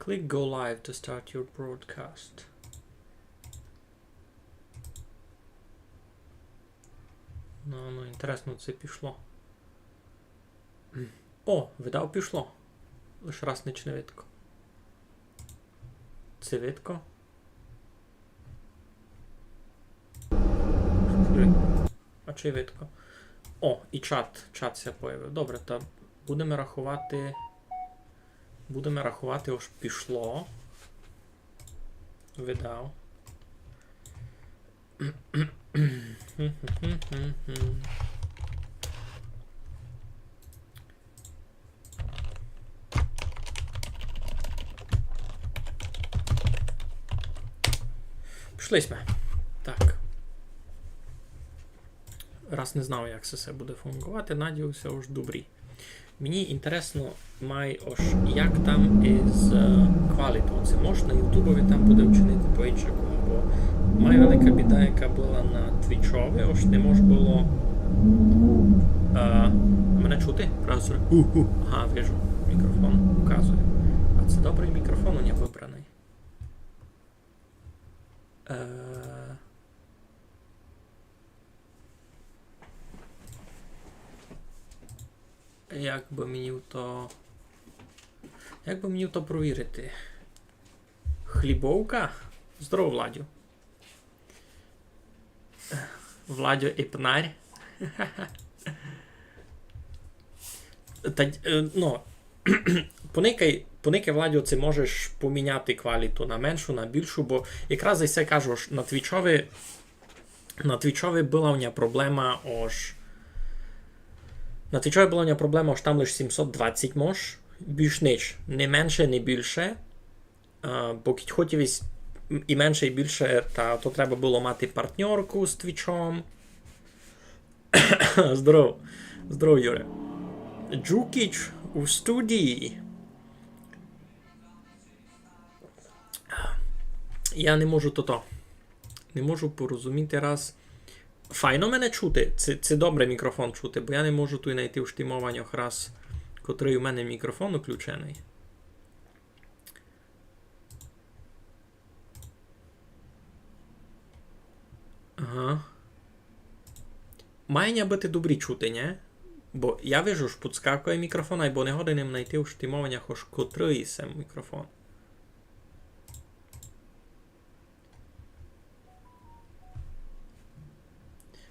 Click go live to start your broadcast. Ну, інтересно, це пішло. О, видав, пішло. Лише раз не видко. Це видко. А чи видко? О, і чат ся появив. Добре, то будемо рахувати. Будемо рахувати, ось пішло. Видав. Пішли сме. Так. Раз не знав, як це все буде функувати, надіюся, ось добрі. Мені інтересно, як там із квалітою. Це може на ютубові там буде вчинити по-іншому. Бо має велика біда, яка була на твічові, ось не може було... мене чути? Раз. Ага, вижу. Мікрофон указує. А це добрий мікрофон у нього вибраний. Як би мені то провірити? Хлібовка? Здорово, Владю. Владю Іпнарь. Ну, поникай, Владю, це можеш поміняти кваліту на меншу, на більшу, бо якраз і все кажу, на твічові була у мене проблема, аж там лише 720 мож, більш ніч, не менше, не більше, бо хотів і менше, і більше, то треба було мати партнерку з твічом. Здорово, Юре. Джукіч у студії. Я не можу не можу порозуміти раз. Файно мене чути. Це добре мікрофон чути, бо я не можу тут знайти вштимування раз, котрий у мене мікрофон включений. Ага. Має бути добрі чути, не? Бо я вижу, що підскакує мікрофон, або не годинем знайти вштимування, хоч котрий сам мікрофон.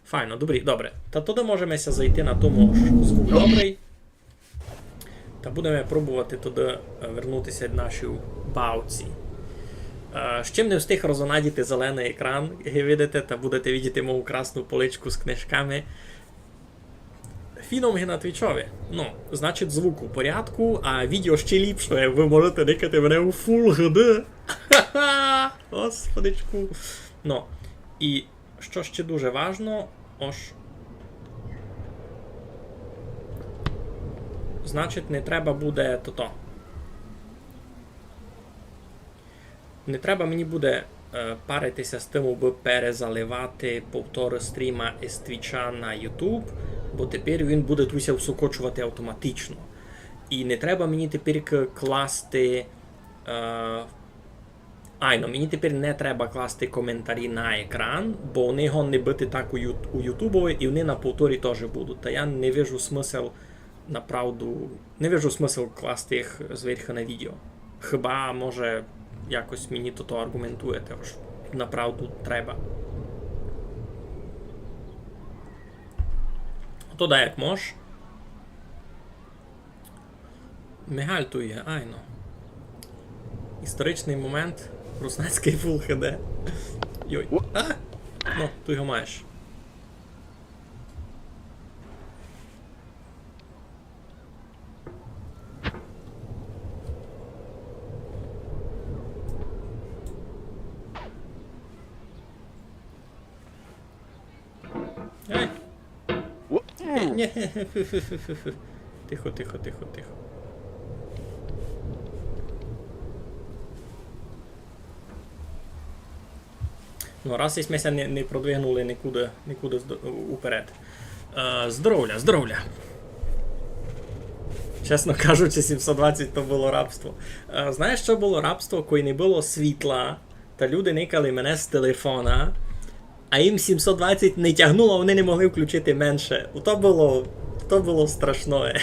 Файно, добре. Та туди можемо зайти на тому, що звук добрий. Та будемо пробувати туди вернутися до нашої бавці. З чим не встиг розонадіти зелений екран, як видите, та будете бачити мою красну поличку з книжками. Фіном на твічові. Ну, значить, звук у порядку, а відео ще ліпше. Ви можете дикати мене у Full HD. Ха-ха! Господичку. Ну, і що ще дуже важно, значить, не треба буде Не треба мені буде паритися з тим, аби перезаливати повтори стріма із твіча на YouTube, бо тепер він буде туся всукочувати автоматично. І не треба мені тепер класти... мені тепер не треба класти коментарі на екран, бо вони гонні бути так у ютубові, і вони на повторі теж будуть. Та я не вижу смисл, направду, не вижу смисл класти їх зверху на відео. Хіба, може, якось мені то аргументуєте, що направду треба. То да, як мож. Мигаль tu є, айно. Історичний момент. Руснацький Full HD. Йой. Ну, ти його маєш. Ні. Тихо. Ну, раз і ми не продвинули нікуди уперед. Здоровля. Чесно кажучи, 720 то було рабство. Знаєш, що було рабство, коли не було світла, та люди никали мене з телефона, а їм 720 не тягнуло, вони не могли включити менше. То було страшне.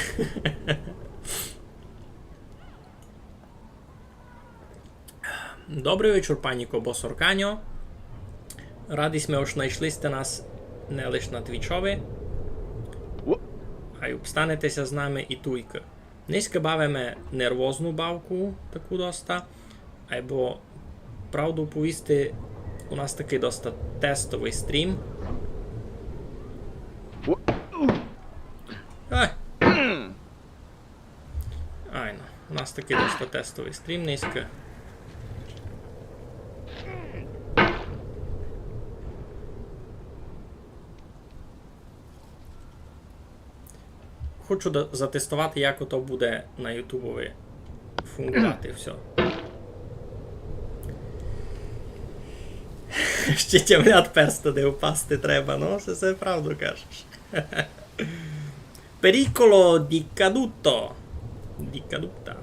Добрий вечір, пані Кобосорканьо. Раді сме уж знайшлися нас не лише на Твічові, а й обстанетеся з нами і туйка. Днеска бавиме нервозну бавку, таку доста, або правду повісти, у нас такий доста тестовий стрім. Айно, у нас такий доста тестовий стрім низька. Хочу затестувати, як ото буде на ютубові функувати все. Ще тямлят перста, де впасти треба, ну, все правду кажеш. Pericolo di caduto. Di caduta.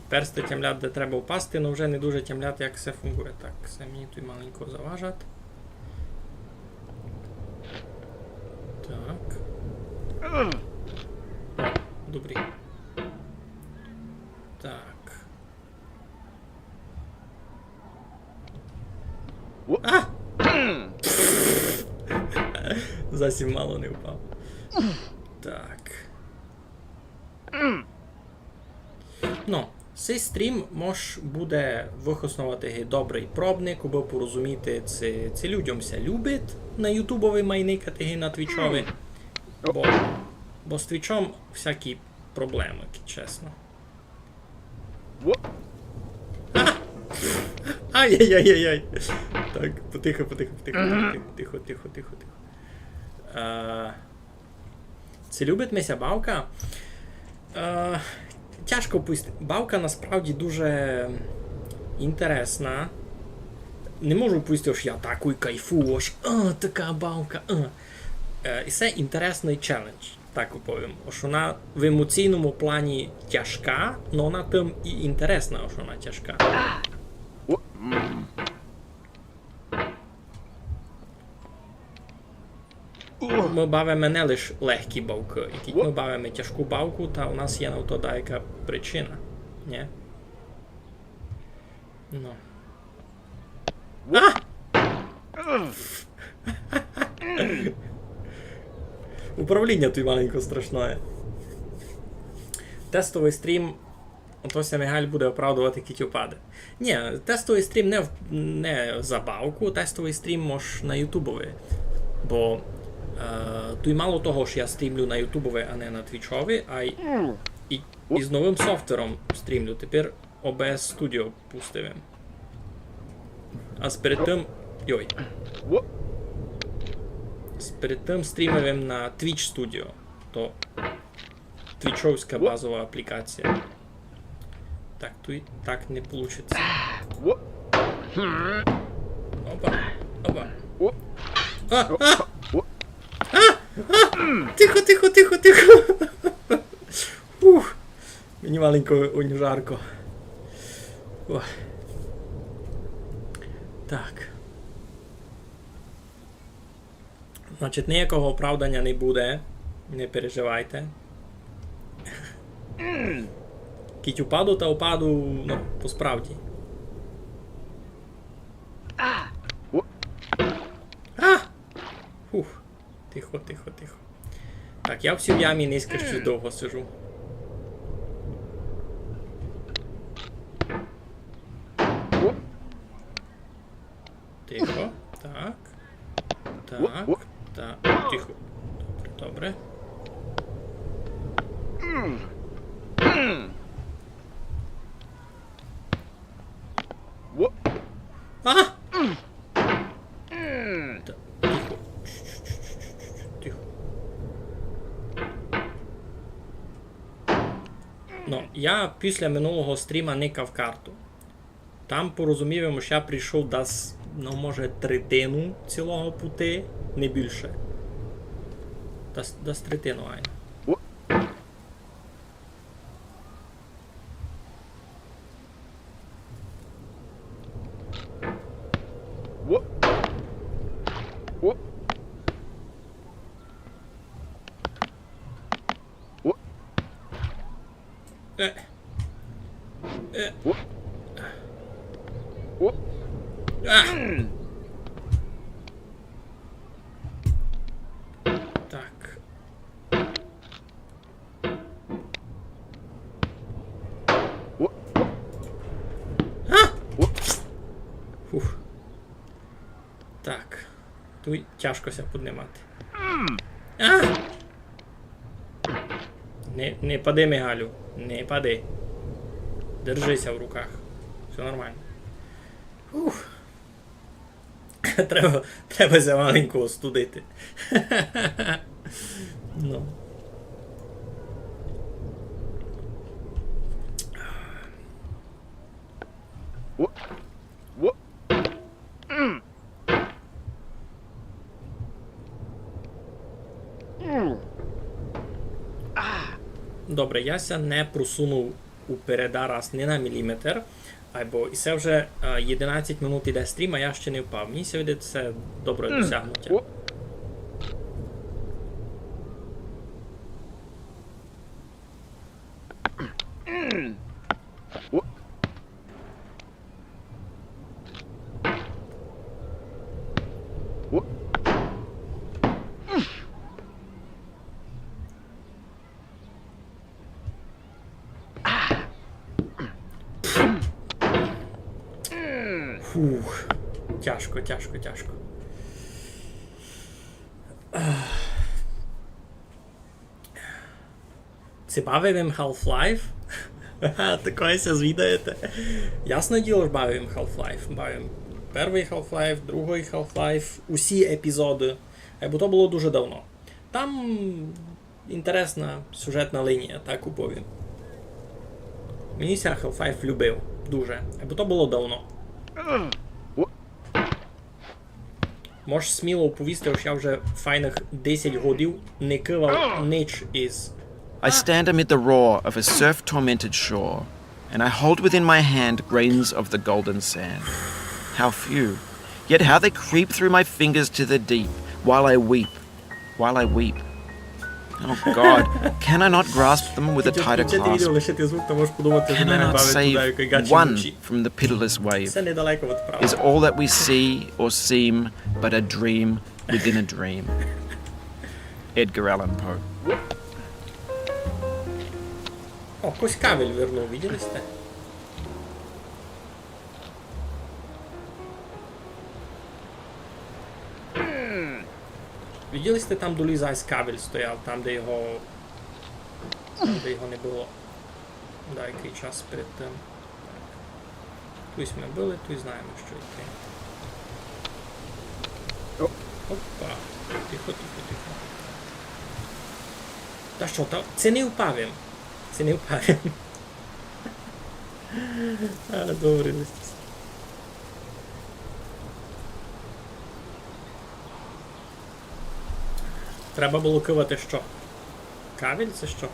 Персти тямлят, де треба впасти, але вже не дуже тямлят, як все функує. Так, все мені тут маленько заважать. Так. Добрі. Так. А! Зовсім мало не впав. Так. Ну, цей стрім буде вихоснувати добрий пробник, аби порозуміти, це людям ся любить на ютубові майникати на твічові. Бо з твічом всякі проблеми, чесно. Ай-яй-яй-яй-яй. Так, потихо. Це любить мися бавка? Тяжко пустити. Бавка насправді дуже інтересна. Не можу пустити, що я такий кайфую, аж така бавка. І це інтересний челендж, так оповім. Що вона в емоційному плані тяжка, але вона тим і інтересна, що вона тяжка. Ми бавимо не лише легкі бавки. І ми бавимо тяжку бавку, та у нас є на то деяка причина. Ні? Ну. Управління тут маленько страшне. Тестовий стрім, ото Мігаль буде оправдувати кітюпади. Ні, тестовий стрім не забавку, тестовий стрім може на ютубові. Бо тут мало того, що я стрімлю на ютубові, а не на твічові, а і з новим софтвером стрімлю. Тепер OBS Studio пустив. А перед тим... Йой. Перед тим стрімовим на Twitch Studio. То твічовська базова аплікація. Так, тут так не получится. Опа. Тихо. Ух. Мені маленько жарко. Ох. Так. Значить, ніякого оправдання не буде. Не переживайте. Кіть упаду та упаду, ну, по справді. Фух. Тихо. Так, я всі в ямі низько ще довго сижу. Тихо. Так. Тихо. Добре. Тихо. Ну, я після минулого стріма никав карту. Там порозуміємо, що я прийшов десь, ну, може, третину цілого пути, не більше. Да з третину, айна. Так. Фух. Так. Тут тяжкося піднімати. Не пади, Мигалю. Не пади. Держися в руках. Все нормально. Ух. Треба ся маленько остудити. Ну. Добре, я ся не просунув уперед раз ні на міліметр, або і це вже 11 минут іде стрім, а я ще не впав. Мені сьогодні це добре досягнуття. Фух. Тяжко, тяжко, тяжко. Це бавивим Half-Life? Такое ся звідаєте. Ясно діло ж бавивим Half-Life. Бавим перший Half-Life, другий Half-Life, усі епізоди. Бо то було дуже давно. Там інтересна сюжетна лінія, так уповім. Мені ся Half-Life любив. Дуже. Бо то було давно. Можеш сміло оповісти, що я вже файних 10 годин не кивав ніч із... I stand amid the roar of a surf-tormented shore, and I hold within my hand grains of the golden sand. How few, yet how they creep through my fingers to the deep, while I weep. Oh God, can I not grasp them with a tighter clasp? Can I not save one from the pitiless wave? Це недалеко від правди. Is all that we see or seem but a dream within a dream? Edgar Allan Poe. О, якийсь кабель вернув, видели сте? Видели сте там до лізась кабель стояв, там де його не було. Да, який час перед тим. Тут ми були, тут знаємо, що йти. Опа. Тихо. Та що, це не впавим. Це не впавим. Добре, листись. Треба було кивати що? Кабель це що?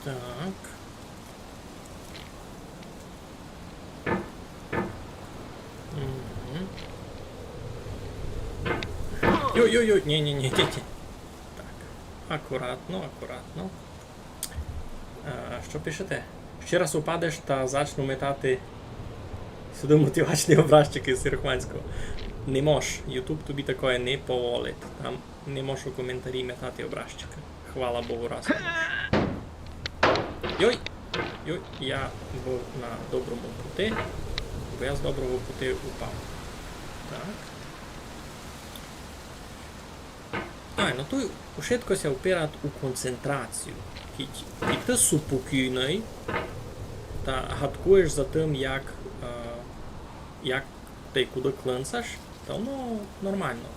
Так. Йой-йой-йой, ні. Так. Акуратно. Що пишете? Ще раз упадеш та зачну метати сюди мотиваційні образчики з Сирохманського. Не можеш. YouTube тобі такое не поволить. Там не можеш у коментарі метати образчики. Хвала Богу, раз. Йой, я був на доброму пути, бо я з доброго пути упав. Так. Ну тут швидко ся впирати у концентрацію. І ти супокійний та гадкуєш за тим, як як ти куди клинцаш, то воно нормально.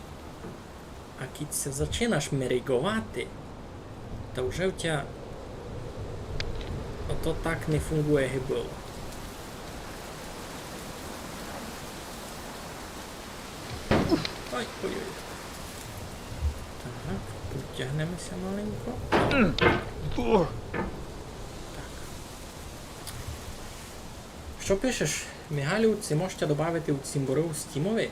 А коли це починаєш мерігувати, то вже в тебе ото так не фунгує гибило. Ой-ой-ой. Так, потягнемося маленько. Так. Що пишеш? Мігалю, це можете додати у цимбору стімові?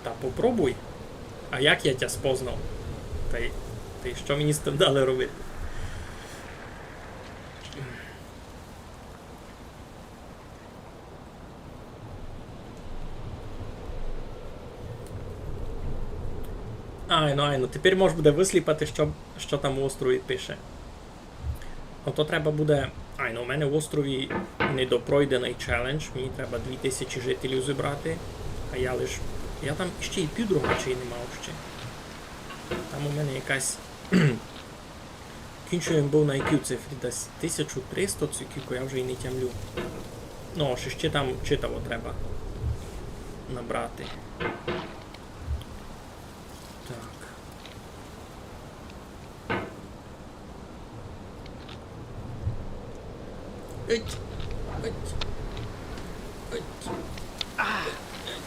Та попробуй. А як я тебе спознав? Та й що мені з тим дали робити? Айно, тепер можна буде висліпати, що там у острові пише. Ото треба буде... у мене в острові недопройдений челендж, мені треба 2000 жителів зібрати, а я там ще й півдруга чи й не мав ще. Там у мене якась... Кінчуємо був на IQ цифрі, десь 1300 цукіку, я вже й не тямлю. Ну, ще там читаво треба набрати. Так.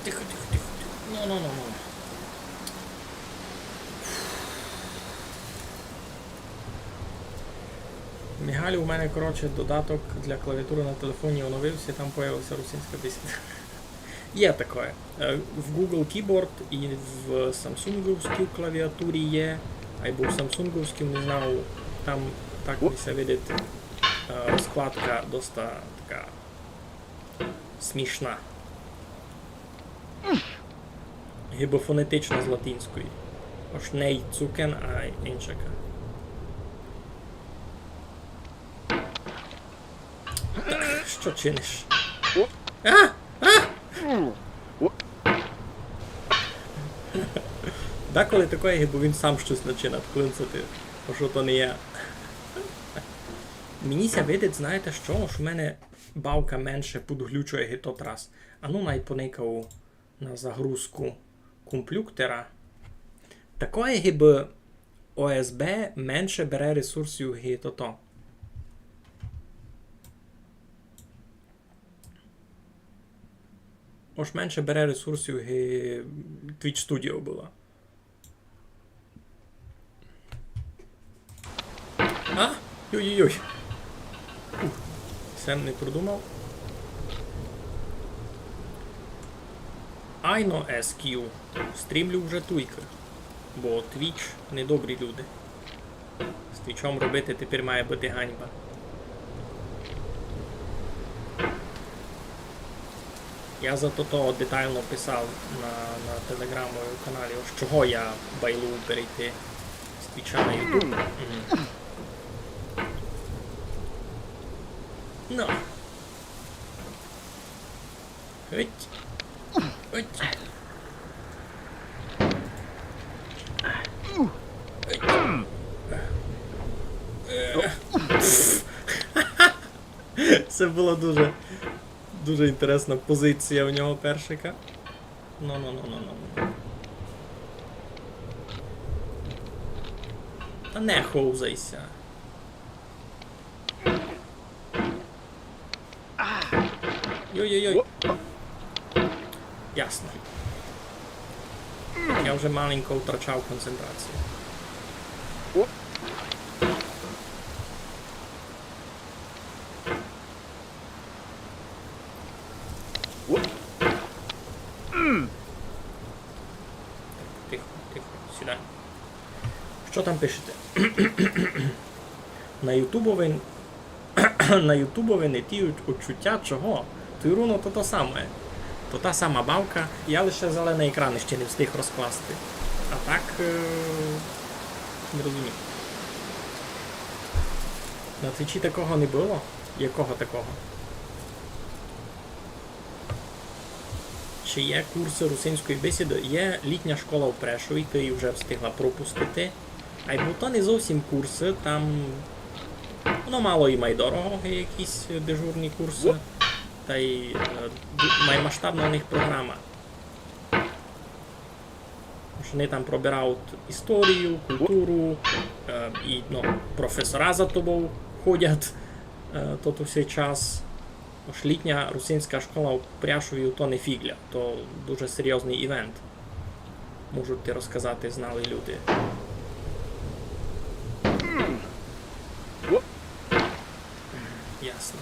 Тихо. Ну. Мігалю, у мене, коротше, додаток для клавіатури на телефоні оновився, там появилася русинська бесіда. Є таке. В Google Keyboard і в Samsung'овській клавіатурі є, або в Samsung'овській, не знаю, там так мені видить розкладка доста така смішна. Гібофонетична з латинської. Ось не цукен, а іншака. Що чиниш? Деколи таке, бо він сам щось починає клинцати, бо що то не я. Мені ся видить, знаєте що? Що в мене бавка менше підглючує гітот раз. А ну навіть поникав на загрузку комп'ютера. Такое гіби ОСБ менше бере ресурсів гітото. Ось менше бере ресурсів Twitch Studio було. Йой-йой-йой. Сем не продумав. Айно SQ. Стрімлю вже туйка. Бо Twitch недобрі люди. З Твічом робити тепер має бути ганьба. Я зато то детально писав на телеграмовому каналі, ось чого я байлу перейти з Твіча на Ютуб. Ну. Геть. Це була дуже інтересна позиція у нього першика. Ну. Та не хоузайся. Йой-йой-йой. Ясно. Я вже маленько втрачав концентрацію. Тихо, сідай. Що там пишете? На ютубові не ті відчуття чого? Руно то саме. То та сама бавка, я лише зелений екран ще не встиг розкласти. А так... не розумію. На Твічі такого не було? Якого такого? Чи є курси русинської бесіди? Є літня школа в Прешові, ти її вже встигла пропустити. А й то не зовсім курси, там... Воно мало і май дорого, якісь дежурні курси. та й маймасштабна у них програма. Вони там пробирають історію, культуру, і професора за тобою ходять тут усей час. Ось літня русинська школа у Пряшові то не фігля, то дуже серйозний івент. Можуть ти розказати, знали люди. Ясно.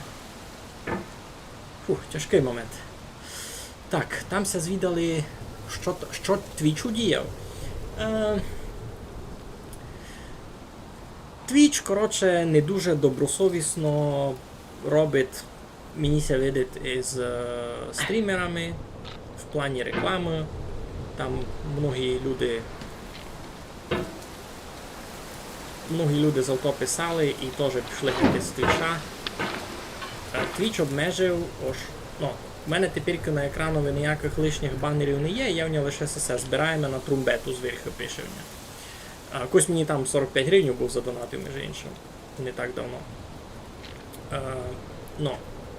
Фух, тяжкий момент. Так, тамся звідали, що Твіч удіяв. Твіч, коротше, не дуже добросовісно робить, мені ся видить, з стрімерами в плані реклами. Там многі люди з авто писали і теж пішли геть з Твіча. Твіч обмежив, в мене тепер на екранові ніяких лишніх банерів не є, я в нього лише ССС. Збираємо на трумбету зверху пише в нього. Якось мені там 45 гривень був задонатив, між іншим. Не так давно.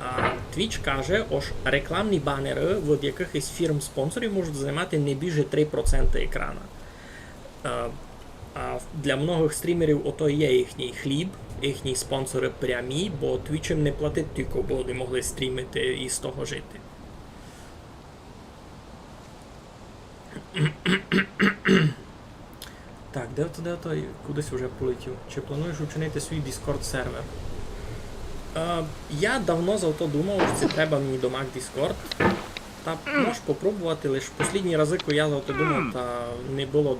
А Twitch каже, що рекламні банери від якихось фірм-спонсорів можуть займати не більше 3% екрана. А для многих стрімерів ото є їхній хліб, їхні спонсори прямі, бо Twitch їм не платить тільки, бо вони могли стрімити і з того жити. Так, де то кудись вже полетів? Чи плануєш учинити свій Discord сервер? Я давно за то думав, що це треба мені до Mac Discord. Та можеш попробувати, лише останні рази, коли я за то думав, та не було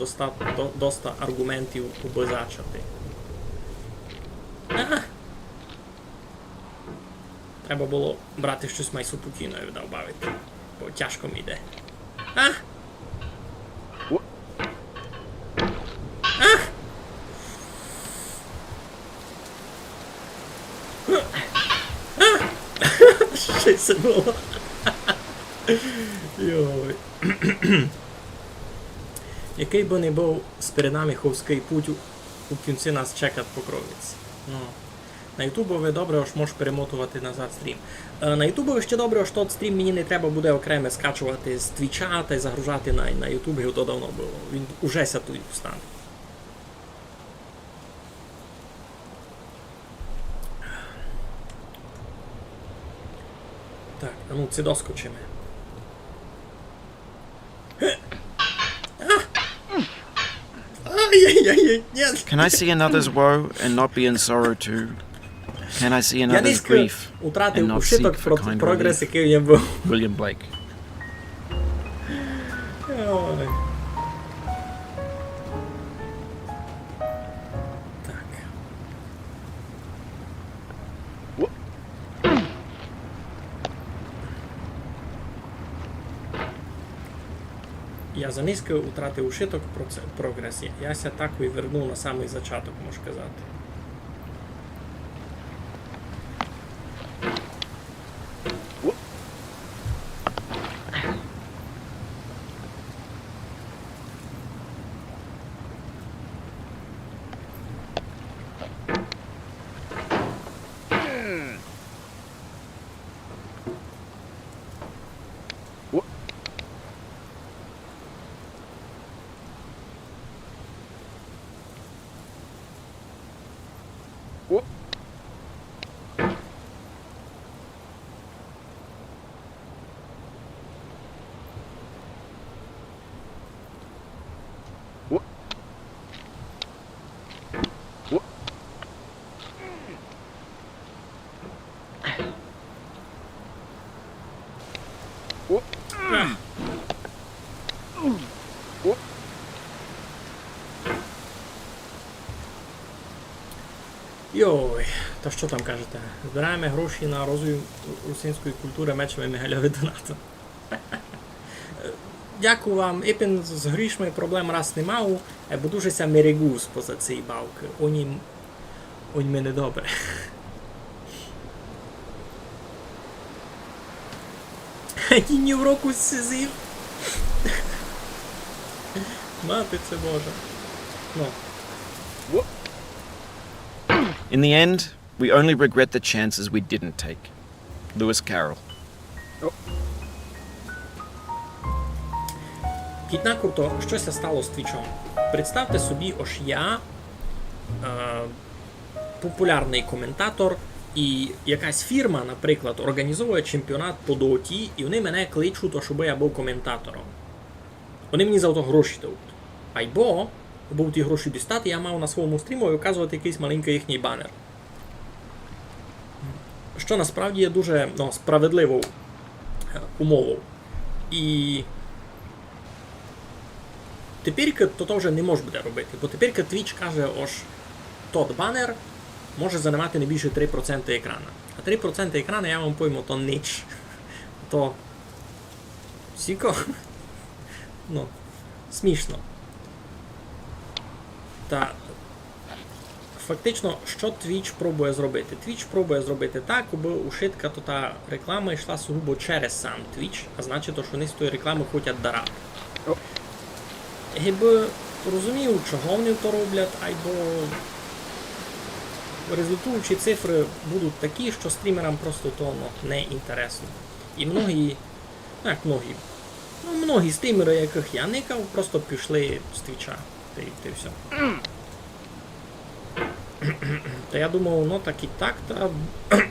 доста аргументів обозначити. Треба було брати щось майсупокійне і добавити, бо тяжко мені йде. Що це було? Йой. Який би не був сперед нами ховський путь, у кінці нас чекать покровиць. На ютубові добре, аж можеш перемотувати назад стрім. На ютубові ще добре, що тот стрім мені не треба буде окремо скачувати з твіча та й загружати на ютубі, то давно було. Він уже тут встане. Так, а ну це доскочимо. Ай-яй-яй, нет. Can I see another's woe and not be in sorrow too? Can I see another's grief and not seek for kind прогрес, relief? який я був. William Blake. Ой. Так. Я занизько втратив ушиток в прогресі. Я ся так і вернув на самий зачаток, можу казати. Йой, то що там кажете? Збираємо гроші на розвиток русинської культури мечами мегальові донатом. Дякую вам, епін з грішми проблем раз не мав, бо дуже ся мерегуз поза цієї бавки. Онь мене добре. Ні в року сизив. Мати це Боже. Ну. In the end, we only regret the chances we didn't take. Lewis Carroll. Однаково, щось стало з твічом. Представте собі, ось я популярний коментатор, і якась фірма, наприклад, організовує чемпіонат по Доті, і вони мене кличуть, щоб я був коментатором. Вони мені за то гроші дають. Або, щоб ті гроші дістати, я мав на своєму стріму виказувати якийсь маленький їхній банер. Що насправді є дуже справедливою умовою. І тепер то вже не може буде робити, бо тепер Twitch каже, ось тот банер може займати не більше 3% екрана. А 3% екрана, я вам пойму, то ніч. То сіко. Ну, смішно. Та фактично, що Twitch пробує зробити? Twitch пробує зробити так, аби ушитка то та реклама йшла сугубо через сам Twitch, а значить, що вони з тої реклами хочуть дарати. Гіби розумів, чого вони то роблять, або результуючі цифри будуть такі, що стрімерам просто то не інтересно. І многі стрімери, яких я никав, просто пішли з Твіча. Та й все. Та я думав, так і так, та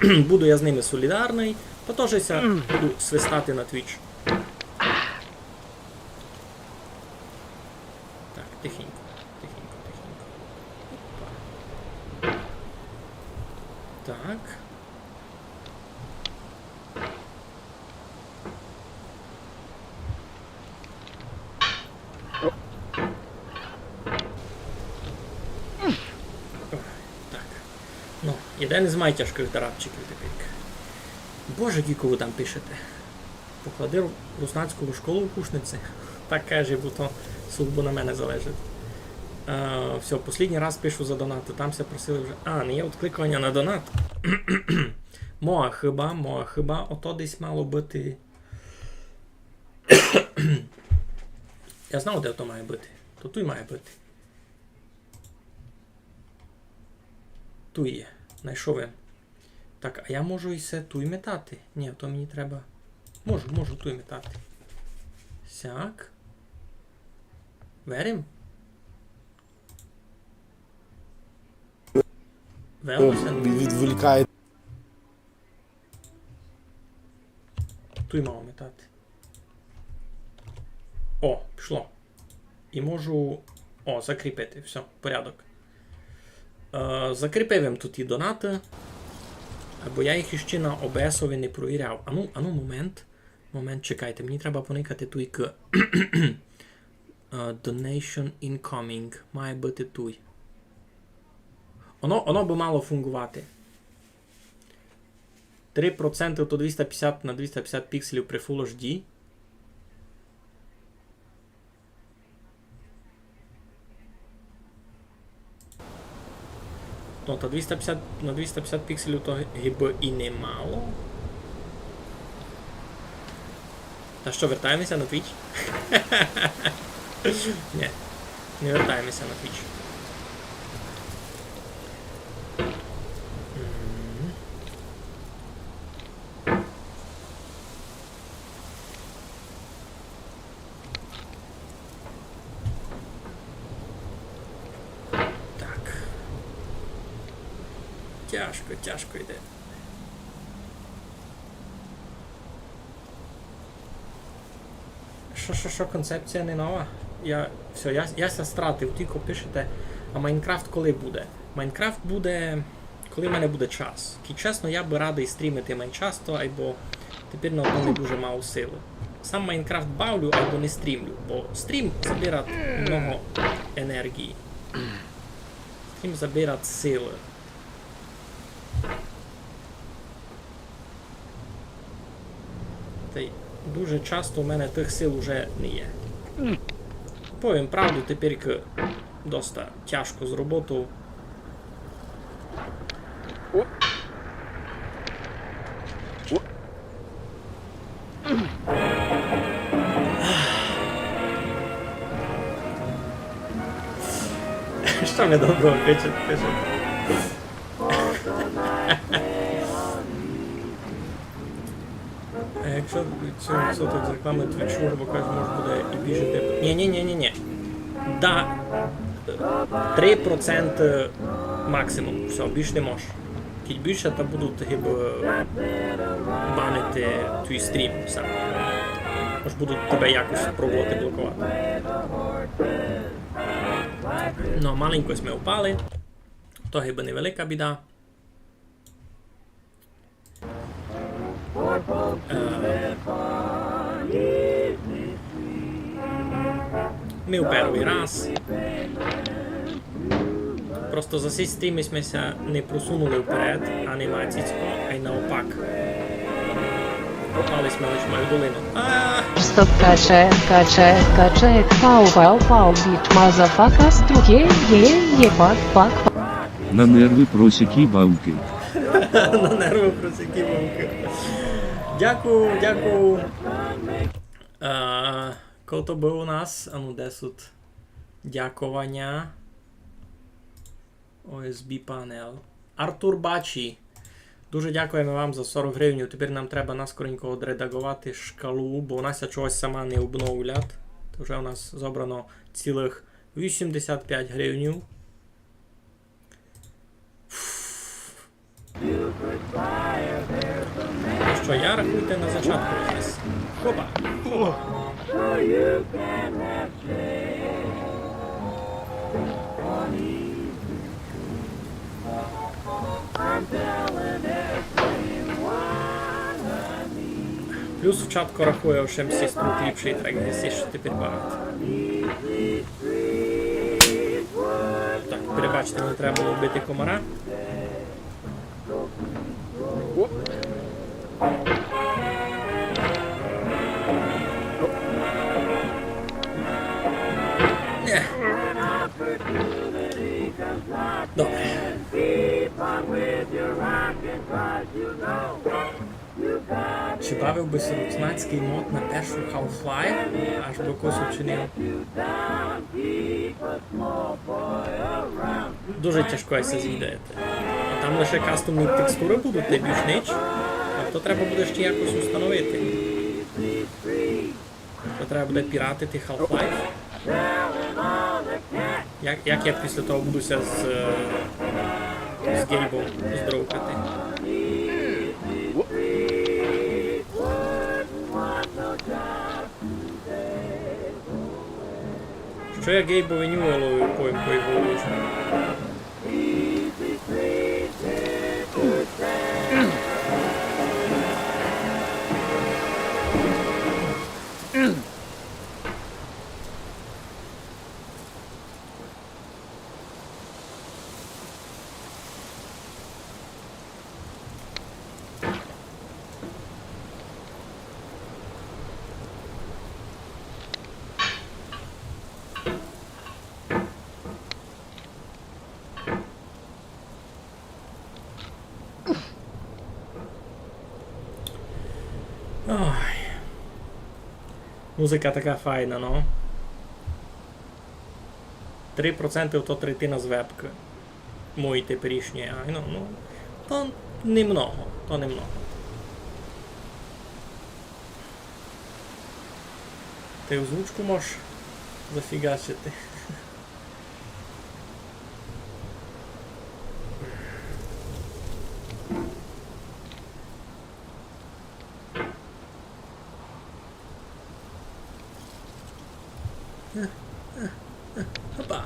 буду я з ними солідарний, та теж буду свистати на Твіч. Так, тихенько. Опа. Так. Один із майтяжких дарабчиків тепер. Боже, кіко ви там пишете. Поклади руснацьку школу в кушниці. Так каже, бо то сугубо на мене залежить. Все, останній раз пишу за донат, там все просили вже. Не є відкликання на донат. Моа хиба, ото десь мало бути. Я знав, де то має бути. То тут має бути. Тут є. Знайшов я. Так, а я можу і все туй метати. Ні, то мені треба. Можу туй метати. Сяк. Верим? Велосен. Відволікає. Туй мав метати. О, пішло. І можу... О, закріпити. Все, порядок. Закріпив їм тут і донати, бо я їх іще на ОБСові не провіряв. Ану, момент, чекайте, мені треба поникати туй к Donation incoming, має бути туй. Воно би мало фунгувати. 3% то 250 на 250 пікселів при Full HD. Ну, та 250 на 250 пікселів то гіби і немало. Та що, вертаємося на Twitch? Ні, не вертаємося на Twitch. Тяжко йде. Що, концепція не нова? Я ся стратив, тільки пишете, а Майнкрафт коли буде? Майнкрафт буде, коли в мене буде час. І чесно, я би радий стрімити майчасто, або тепер на одно не дуже мало сили. Сам Майнкрафт бавлю, або не стрімлю, бо стрім забирає много енергії. Стрім забирає сили. Та й дуже часто у мене тих сил уже не є. Повім правду, тепер доста тяжко з роботою. Що ми доброго пишете? Якщо тут з реклами Твічу, грубо кажучи, може буде і більше типу. Ні. Да. 3% максимум. Все, більше не можеш. Кіть більше, то будуть банити твій стрім сам. Може будуть тебе якось пробувати блокувати. Ну, маленько ми впали. То хіба невелика біда. Ми в перший раз. Просто за цей стрім ми не просунули вперед анімаційсько, а й навпак. Попали ми лише мою долину. Стоп, качает, пау, бит, мазафака, струке, ебать, пак. На нерви просякі бавки. На нерви просякі бавки. Дякую. Коли то був у нас? А ну, де тут? Дякування. OSB панел. Артур Бачі. Дуже дякуємо вам за 40 гривень. Тепер нам треба наскоренько відредагувати шкалу, бо у нас чогось сама не обновлять. То вже у нас зобрано цілих 85 гривень. Що, я рахуйте на зачатку зараз. Хопа! О. Плюс в чатку рахує, що MC Струк ліпший трек, десь що тепер багато. Так, перебачте, мені треба було вбити комара. Оп. Добре. Чи бавив би Руцнацький мод на першу Half-Life, аж би косу чинив? Дуже тяжко це зійдете. А там лише кастомні текстури будуть, ти більш ніч. А то треба буде ще якось установити. То треба буде піратити Half-Life. Як я після того будуся з Гейбом здоровкати? Що я Гейбові Ньюелові поїмкою голову? Ой. Музика така файна, ну. 3% то третина з вебки. Мої теперішні. Ну, то немного. Ти озвучку можеш зафігачити. Хопа.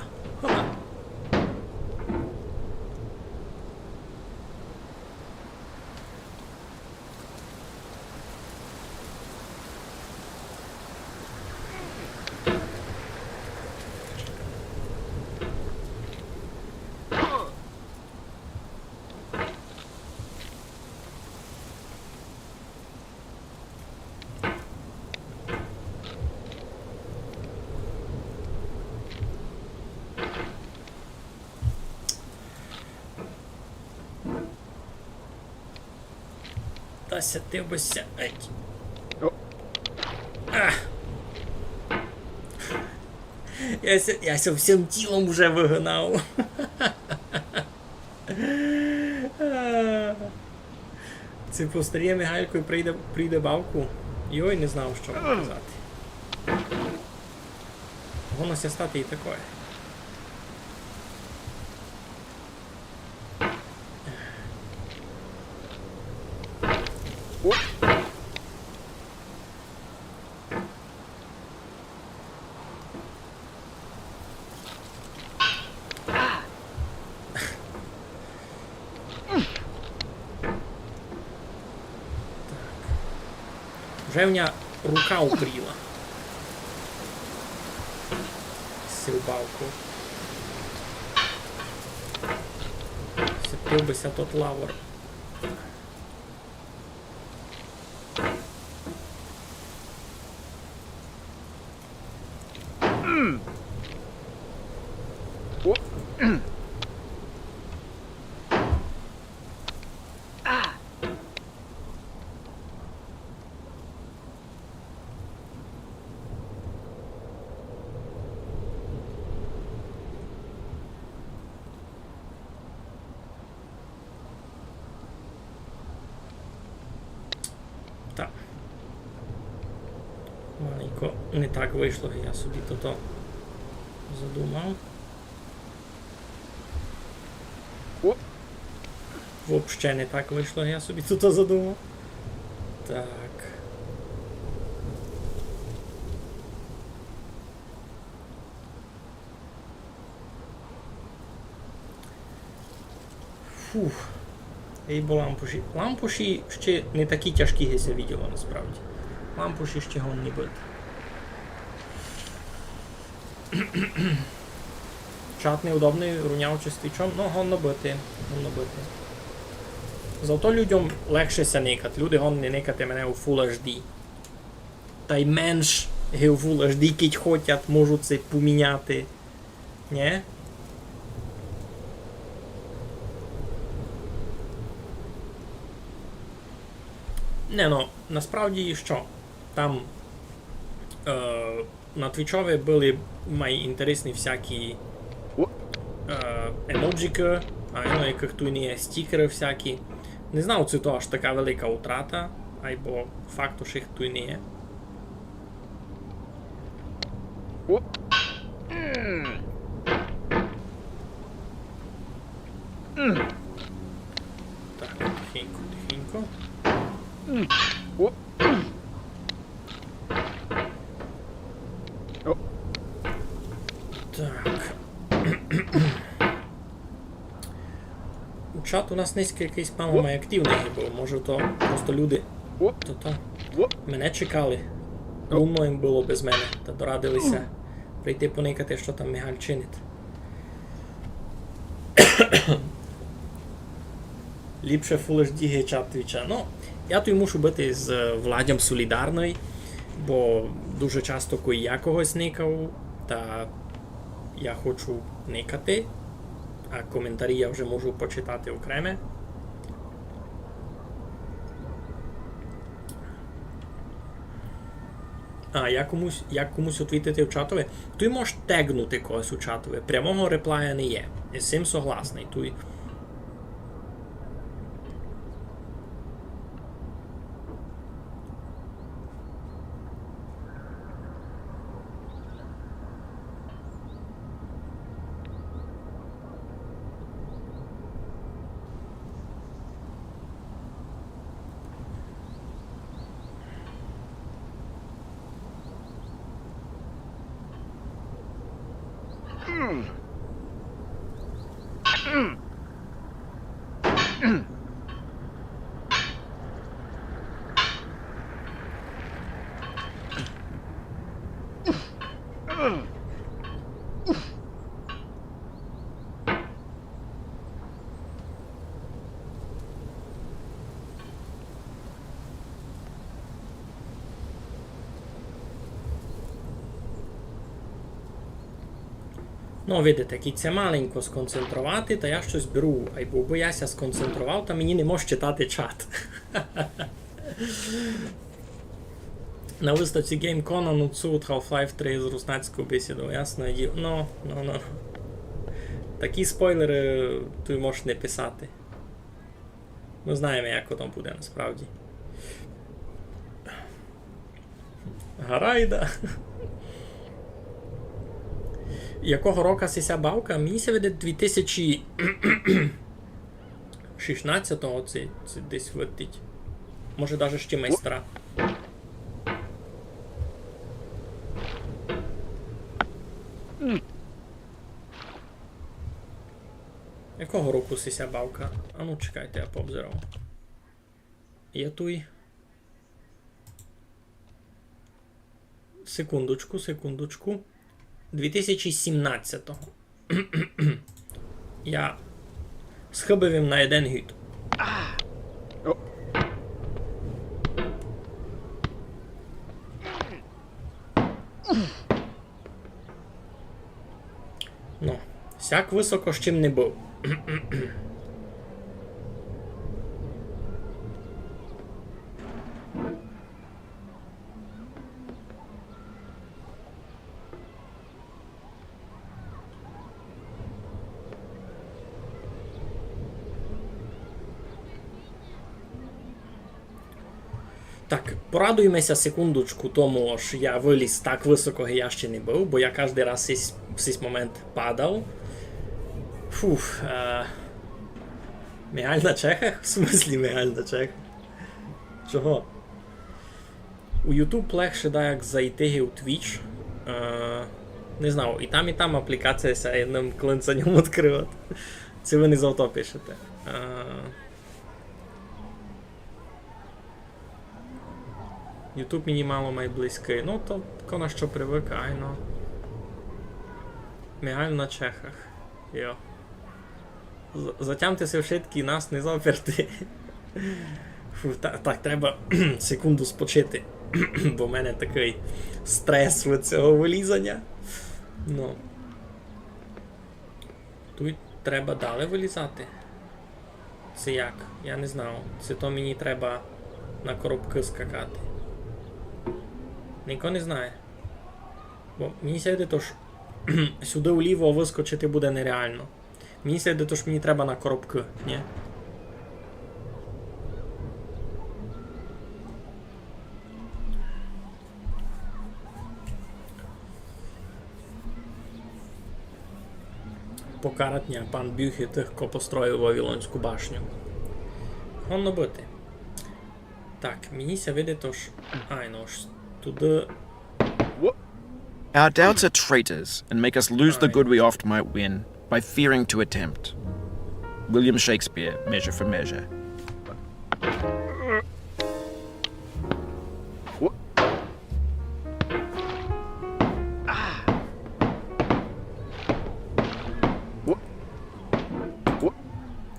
Тася, ти бося. Я всім тілом вже вигнав. Це постаріє Михайлко і прийде бавку. Йой, не знав, що вам казати. Воно ся стати і такое. Вже в мене рука упріла. Сілбалку. Сіпив бися тот лавр. Так. Маленько не так вийшло, я собі то задумав. Вообще не так вийшло, я собі тут задумав. Так. Фух. Ейбо лампуші. Лампуші ще не такі тяжкі, як я бачив, насправді. Лампуші ще гонні бити. Чат неудобний, рунявчий чом, ну гонно бити. Гонно бити. Зато людям легше ся никати. Люди гонні никати мене у Full HD. Та й менш у Full HD, кіть хотять, можуть це поміняти. Нє? Не, ну, насправді що? Там на Твічові були інтересні всякі емоджики, а яких тут не є стікери всякі. Не знав, це то аж така велика утрата, або факту, що їх тут не є. Так, тихенько, тихенько. Так. Чат у нас низький якийсь, по-моєму, активний був. Може то просто люди то мене чекали. Лунно їм було без мене. Та дорадилися прийти поникати, що там Мігаль чинить. Ліпше Full HD чат Твіча. Ну, я тут мушу бути з Владям солідарний, бо дуже часто коли я когось никав, та я хочу никати, а коментарі я вже можу почитати окреме. А, як комусь отвітити в чатові, ти можеш тегнути когось у чатові. Прямого реплая не є. Я з цим согласний. Ну, видите, кіця маленько сконцентрувати, та я щось беру, або яся сконцентрував, та мені не може читати чат. На виставці GameCon анонсують Half-Life 3 з руснацькою бесідою, ясно? Ну. Такі спойлери ти можеш не писати. Ми знаємо, як воно буде насправді. Гарайда. Якого року сися бавка? Мені се веде 2016-го це десь летить. Може навіть ще майстра. Якого року сися бавка? А ну чекайте, я пообзирав. Є туй. Секундочку. 2017-го. Я схибив їм на один гід. Ну, сяк високо з чим не був. Так, порадуємося секундочку тому, що я виліз так високо, як я ще не був, бо я кожен раз в цей момент падав. Фух, Мігаль на Чехах? В смислі Мігаль на Чехах? Чого? У YouTube легше, да, як зайти у Twitch. Не знаю, і там аплікація ся одним клинцем відкривати. Це ви не з авто пишете. YouTube мені мало має близький. Ну, то на що привик, айно. Мігаль на Чехах. Йо. Затямтеся в шитки, нас не заперти. Фу, так, треба секунду спочити. Бо в мене такий стрес від цього вилізання. Ну. Тут треба далі вилізати. Це як? Я не знав. Це то мені треба на коробки скакати. Ніхто не знає. Бо мені сяде то ж сюди вліво вискочити буде нереально. Мені сяде то ж мені треба на коробки, ні? Покаратня пан Бюхі тих, хто построїв Вавилонську башню. Гонно бити. Так, мені ся види то ж... ну ж, туди... Our doubts are traitors and make us lose the good we oft might win by fearing to attempt. William Shakespeare, Measure for Measure.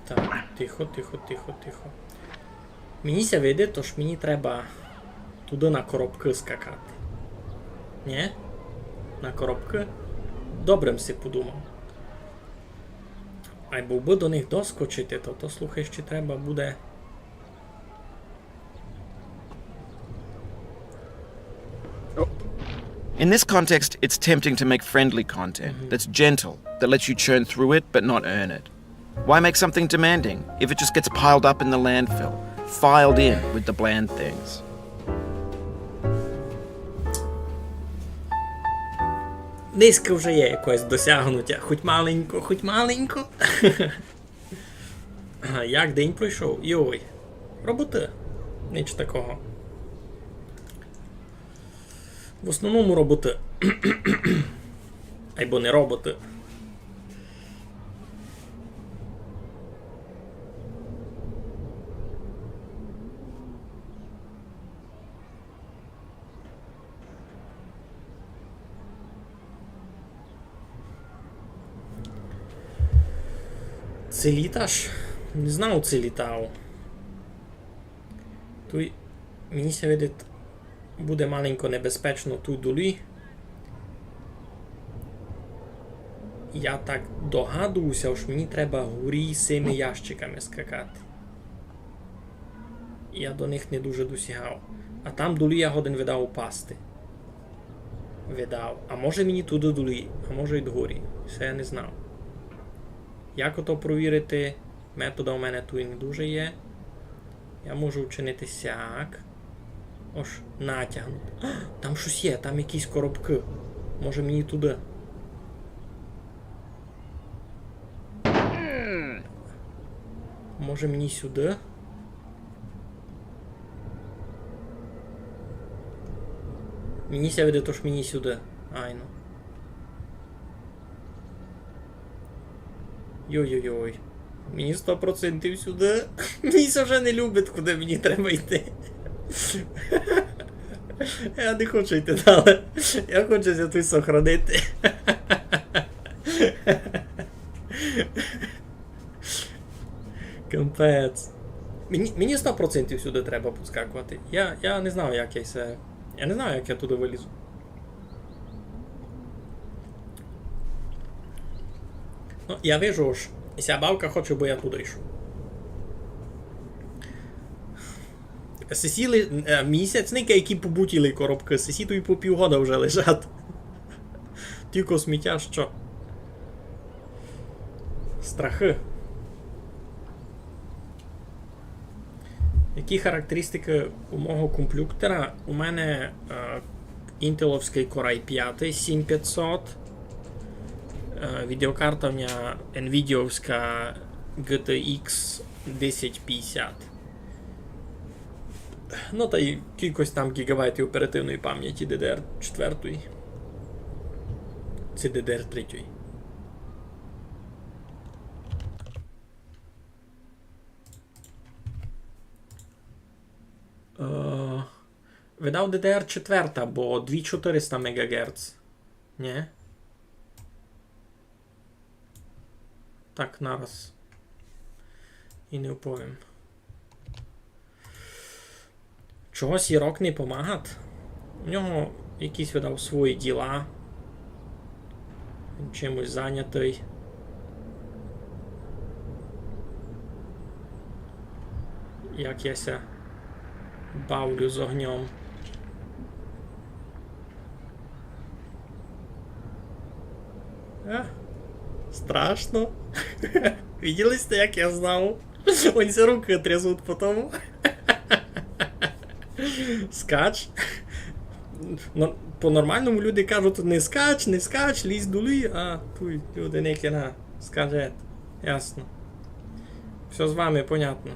Так, тихо. Мені ся види, то ж мені треба туди на коробки скакати. Ні? На коробки? Добрим си подумав. А був би до них доскочити, то слухай, ще треба буде... In this context, it's tempting to make friendly content that's gentle, that lets you churn through it but not earn it. Why make something demanding if it just gets piled up in the landfill, filed in with the bland things? Низько вже є якось досягнуття, хоч маленько. Як день пройшов? Йой. Роботи. Ніч такого. В основному роботи. Або не роботи. Це літаш? Не знав, це літав. Тут мені ся видить буде маленько небезпечно тут долі. Я так догадуюся, що мені треба горі з цими ящиками скакати. Я до них не дуже досягав. А там долі я годин видав упасти. А може мені туди долі, а може й догорі. Це я не знав. Як ото провірити? Метода у мене тут і не дуже є. Я можу вчинити сяк. Ось, натягнути. Там щось є, там якісь коробки. Може мені туди. Може мені сюди? Мені ся веде, то ж мені сюди. Айно. Йой-йой-йой. Мені 100% сюди. Мені вже не любить, куди мені треба йти. Я не хочу йти далі. Я хочу тут сохранити. Капець. Мені 100% сюди треба поскакувати. Я не знаю, як я це. Я не знаю, як я туди вилізу. Ну, я вижу ж. Ця бабка хоче, бо я туди йшов. Сесіли місяцники, які побутіли коробки. Сесіту і по півгода вже лежать. Тільки сміття що? Страхи. Які характеристики у мого комп'ютера? У мене інтеловський Core i5 7500. Відеокарта в мене NVIDIA-овська GTX 1050. Ну та й кількість там гігабайтів оперативної пам'яті DDR4. Це DDR3. Видав DDR4, бо 2400 МГц. Ні? Так, нараз. І не вповім. Чогось Єрок не помагає. У нього якісь видав свої діла. Він чимось зайнятий. Як яся бавлю з огнем. Страшно. Видели сте, як я знав? Вони ся руки трясуть потім. Скач. Ну, по-нормальному люди кажуть, не скач, лізь дули, а тут люди не кіна. Скажет. Ясно. Все з вами понятно.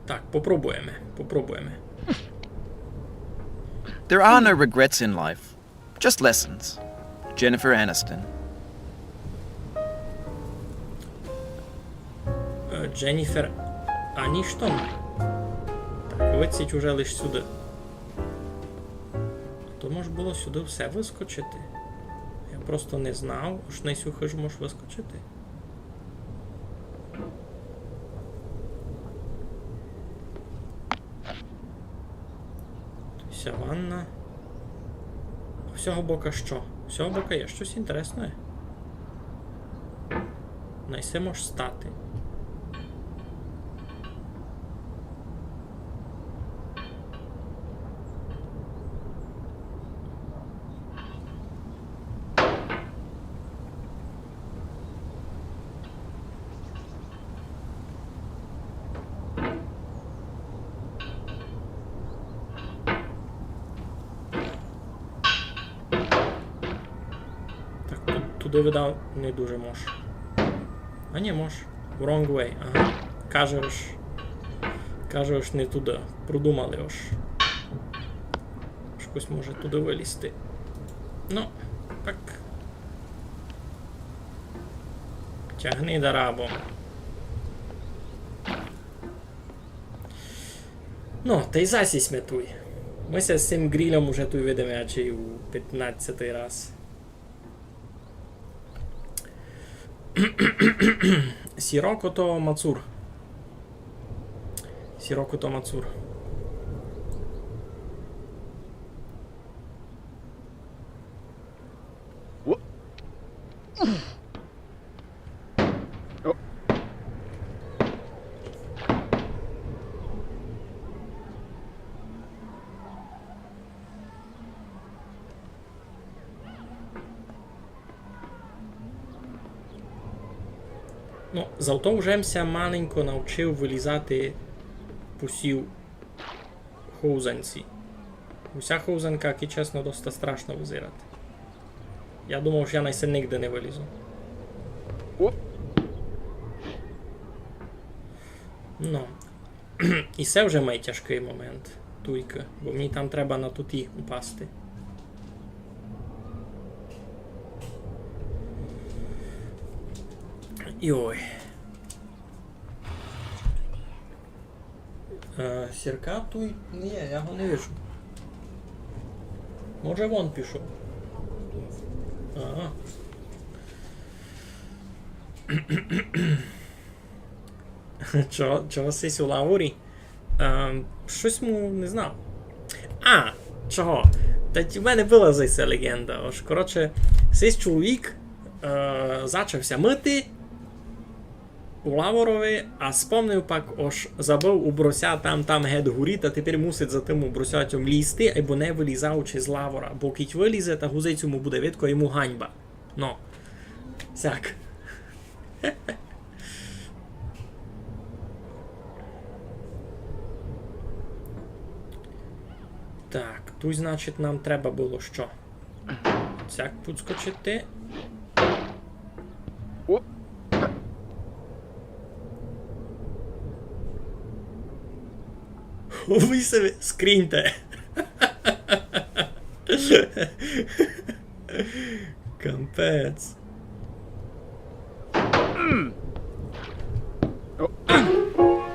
Так, попробуємо. There are no regrets in life, just lessons. Jennifer Aniston. Дженніфер Аніштон. Так, виціть уже лиш сюди. То може було сюди все вискочити. Я просто не знав, що на цю хижу можеш вискочити. Вся ванна. Всього бока що? Всього бока є щось інтересне. Найсе може стати. Туди видав не дуже мож. А ні, мож. Wrong way. Ага. Кажеш не туди. Продумали ось. Щось може туди вилізти. Ну, так. Тягни дарабом. Ну, та й засісь метуй. Ми з цим грилем уже тут видимо, чи у 15-й раз. Сіроко то Мацур. Ну, з авто вже маленько навчив вилізати посів хоузанці. Уся хоузанка, які чесно, досить страшно визирати. Я думав, що я найсе нігде не вилізу. Ну. І це вже мій тяжкий момент. Туйка. Бо мені там треба на туті упасти. І ой. Сірка туй... Ні, я його не вижу. Може вон пішов. Ага. Чого сись у лаворі? Щось му не знав. А, чого? Та в мене була зайся легенда. Ож, коротше, сись чоловік зачався мити у лаворові, а спомнив пак, ож забив у брося там геть горіт, а тепер мусить за тим у бросятям лізти, або не вилізаючи з лавора. Бо кіть вилізе, та гузить йому буде видко, йому ганьба. Ну, сяк. Так, тут, значить, нам треба було що? Цяк підскочити. Ви себе скріньте. Кампець.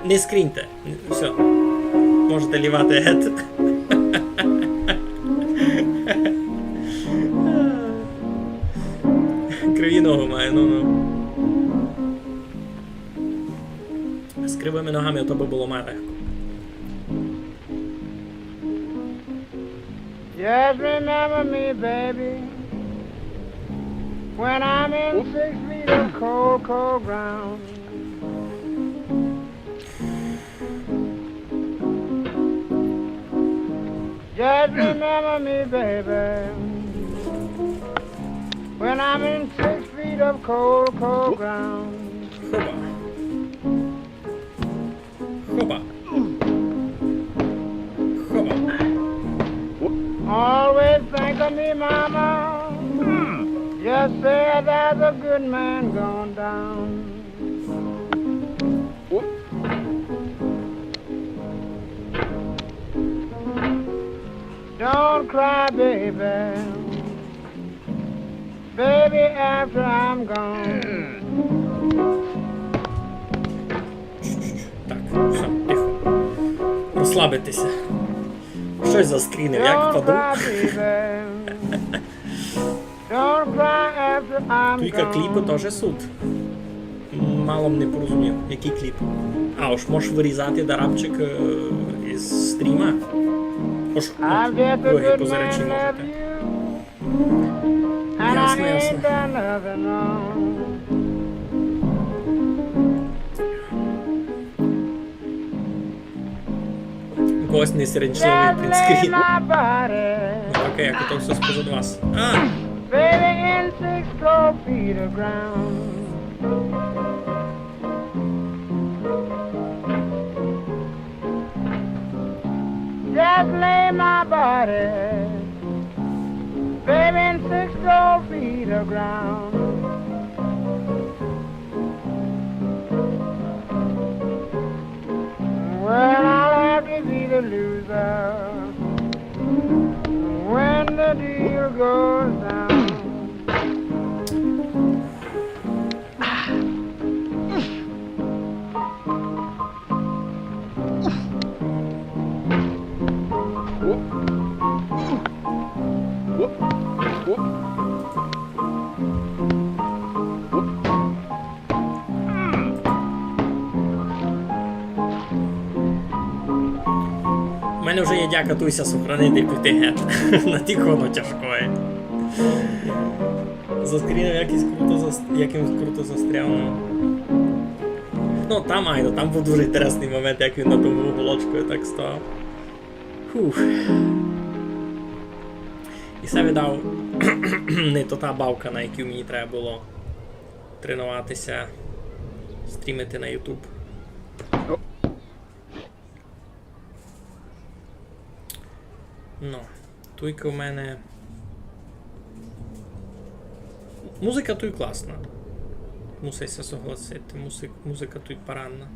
Не скріньте. Все. Можете лівати гет. Криві ногу має, ну. З кривими ногами то би було має легко. Just remember me, baby, when I'm in 6 feet of cold, cold ground. Just remember me, baby, when I'm in 6 feet of cold, cold ground. Хоба. Хоба. Хоба. Always think of me, mama. Just say there's a good man gone down. Don't cry, baby. Baby, after I'm gone. Так, все, тихо. Розслабитися. Щось заскрінив, як Don't впаду. cry, baby. Don't cry after I'm Туйка кліпи gone. теж суд. Мало б не порозумів, який кліп. А, ось можеш вирізати дарабчик із стріма. Ось, I'm just a другі good позирачі man, love можете. you. And Ясно, I ain't ясно. done nothing wrong. Когось несеренчливий Just lay принтскрін. my body, Окей, як то все спозад вас. А, baby, in 6 cold feet of ground. Just lay my body, baby, in 6 cold feet of ground. Well, I'll have to be the loser when the deal goes down. у мене вже є дяка Туйся сохранити і піти гет. На ті коно тяжкої. Заскрінив якимось круто застряв. Ну там айно, там був дуже інтересний момент, як він на тому уголочкою так став. Фух. І це віддав не то та бавка, на яку мені треба було тренуватися, стрімити на YouTube. Ну, туйка у мене. Музика тут класна. Мусися согласити. Музика тут парадна.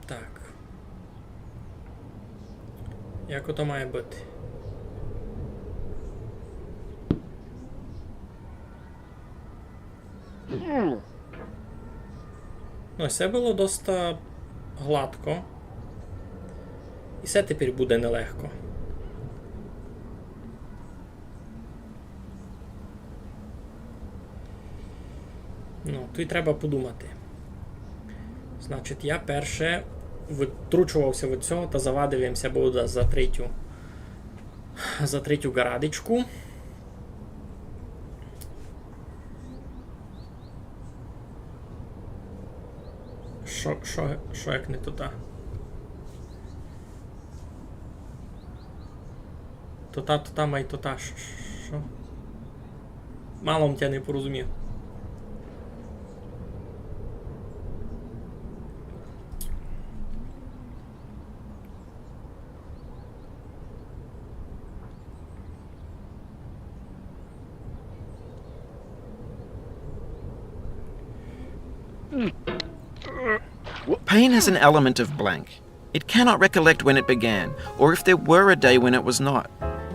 Так. Як ото має бути? Ну, все було доста гладко. І все тепер буде нелегко. Ну, тут треба подумати. Значить, я перше витручувався від цього та завадився буде за третю гарадичку. Що як не туди? То май то-та. Що? Мало тя не порозумів. Pain has an element of blank. It cannot recollect when it began, or if there were a day when it was not.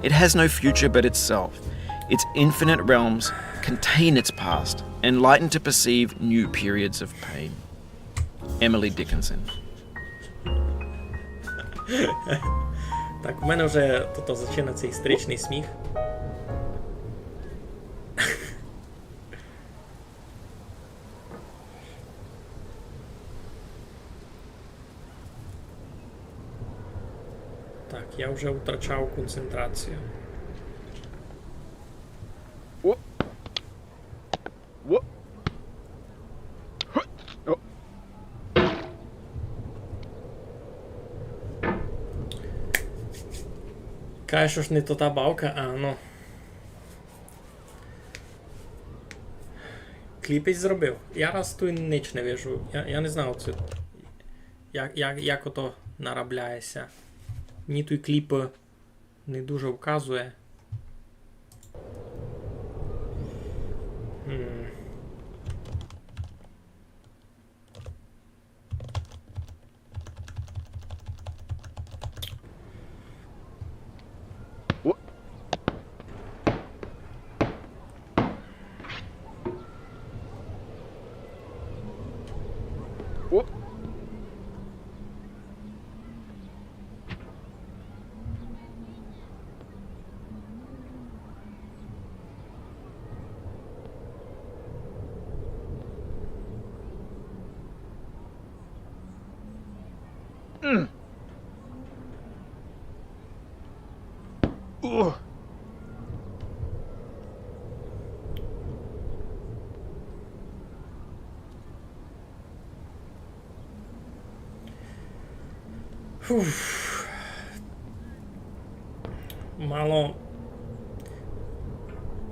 It has no future but itself. Its infinite realms contain its past, enlightened to perceive new periods of pain. Emily Dickinson. Так, у мене вже тут починається істеричний сміх. Так, я вже втрачав концентрацію. Каже, що ж не то та бавка, а ну. Кліпець зробив. Я раз тут ніч не вижу. Я не знав, це, як ото наробляється. Мені той кліп не дуже вказує.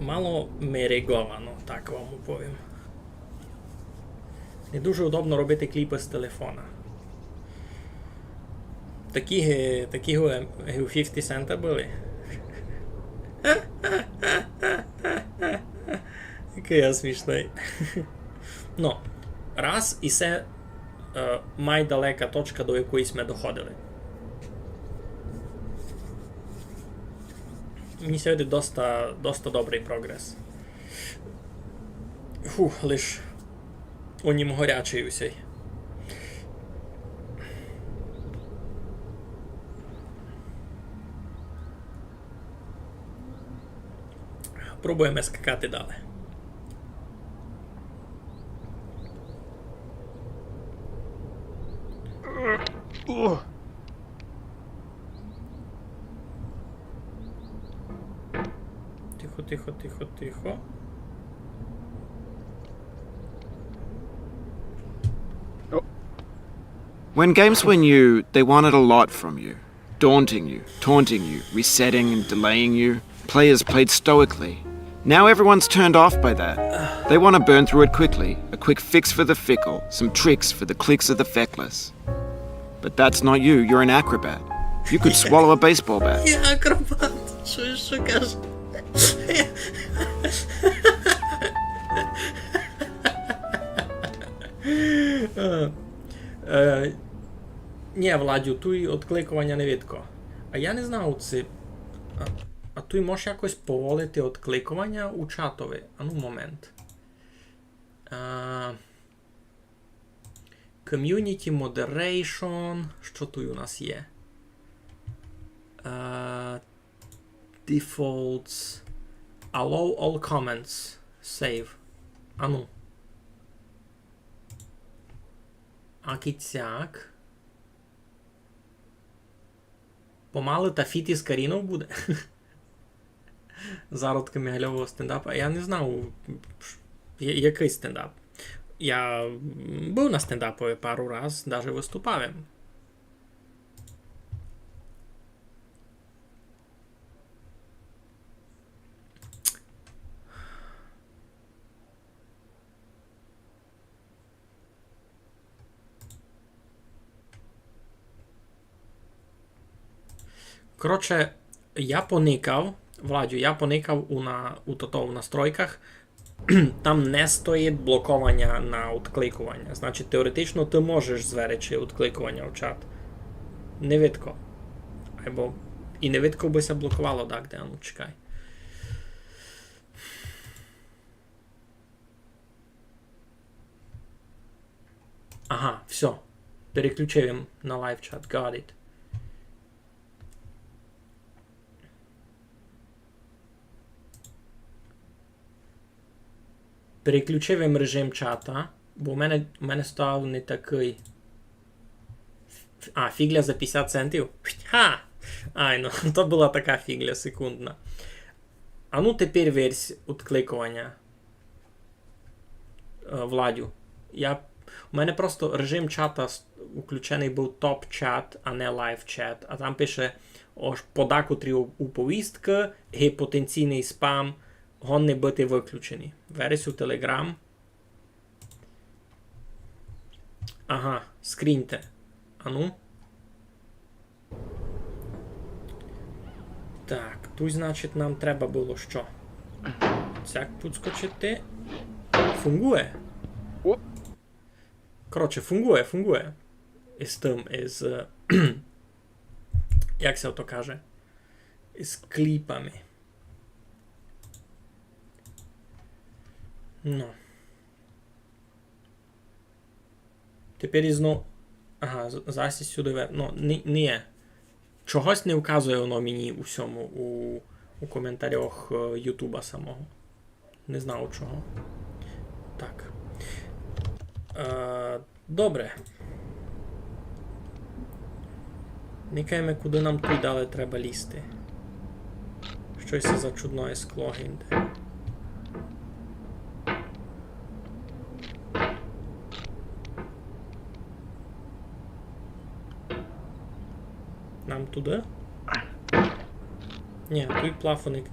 Мало мериговано, так вам повім. Не дуже удобно робити кліпи з телефона. Такі у 50 Cent були. Який я смішний. Ну, раз і це майдалека точка, до якоїсь ми доходили. Мені сьогодні доста добрий прогрес. Фух, лиш у нім горячий усей. Пробуємо скакати далі. Тихо. When games were new, they wanted a lot from you. Daunting you, taunting you, resetting and delaying you. Players played stoically. Now everyone's turned off by that. They want to burn through it quickly. A quick fix for the fickle. Some tricks for the clicks of the feckless. But that's not you. You're an acrobat. You could swallow a baseball bat. Я акробат. Що каже? Ні, Владю, туй відкликування не відко. А я не знав, це... А туй можеш якось поволити відкликування у чатові? А ну, момент. Community Moderation. Що тут у нас є? Defaults. Allow all comments. Save. А ну. А кіцяк. Помали та фіт із Карінов буде. Зародки мігальового стендапа. Я не знав, який стендап. Я був на стендапові пару раз, навіть виступав. Коротше, я поникав, Владю, в настройках, там не стоїть блоковання на відкликування. Значить, теоретично ти можеш зверити відкликування в чат. Не видко. Або і не видко би ся блокувало, так, де, ну, чекай. Ага, все. Переключив їм на лайв-чат, got it. Переключив їм режим чата, бо в мене став не такий. А, фігля за 50 центів? Ха! Ай, ну, то була така фігля секундна. А ну тепер версія відкликування. Владю. У мене просто режим чата включений був топ-чат, а не лайв-чат. А там пише, подакотрі уповістка, потенційний спам, гонне бути виключені. Версію Telegram. Ага, скріньте. Ану. Так, тут, значить, нам треба було що? Цяк підскочити. Фунгує. Коротше, фунгує. Із тим, як се то каже? Із кліпами. Ну. Тепер ізно... Ага, засі сюди... Ну, ні. Чогось не вказує воно мені у всьому, у коментарях Ютуба самого. Не знав чого. Так. Добре. Никаємо, куди нам тут далі треба лізти. Щось за чудное скло гінде. Нам туди? Ні, тут плафоник.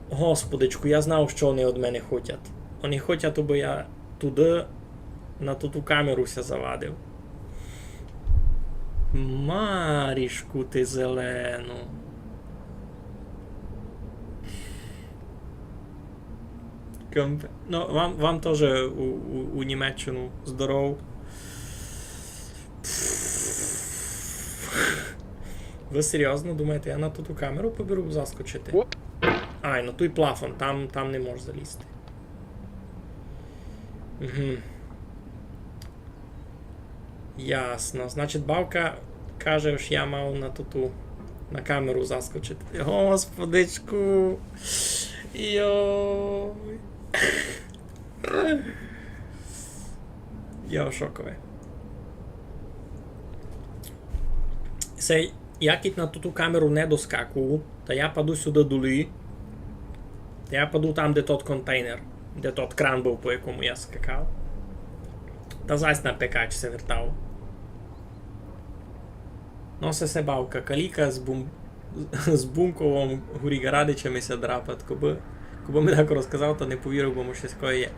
Господичку, я знав, що вони від мене хочуть. Вони хочуть, аби я туди, на ту камеру ся завадив. Марішку ти зелену. Ну, вам теж у Німеччину здоров. Ви серйозно думаєте, я на ту камеру поберу заскочити? Ай, ну той плафон, там не можеш залізти. Угу. Ясно. Значить, бабка каже, що я мав на камеру заскочити. Господичку. Йой. Я в шокові. Як на ту камеру не доскакую, то я паду сюди долі. Та я паду там, де тот контейнер, де тот кран був, по якому я скакав. Та зась на пекач се вертав. Носе се бавка, каліка з Бунковом Гуріга Радичами се драпат. Коби ми так розказав, то не повірив, бо му щось такое є.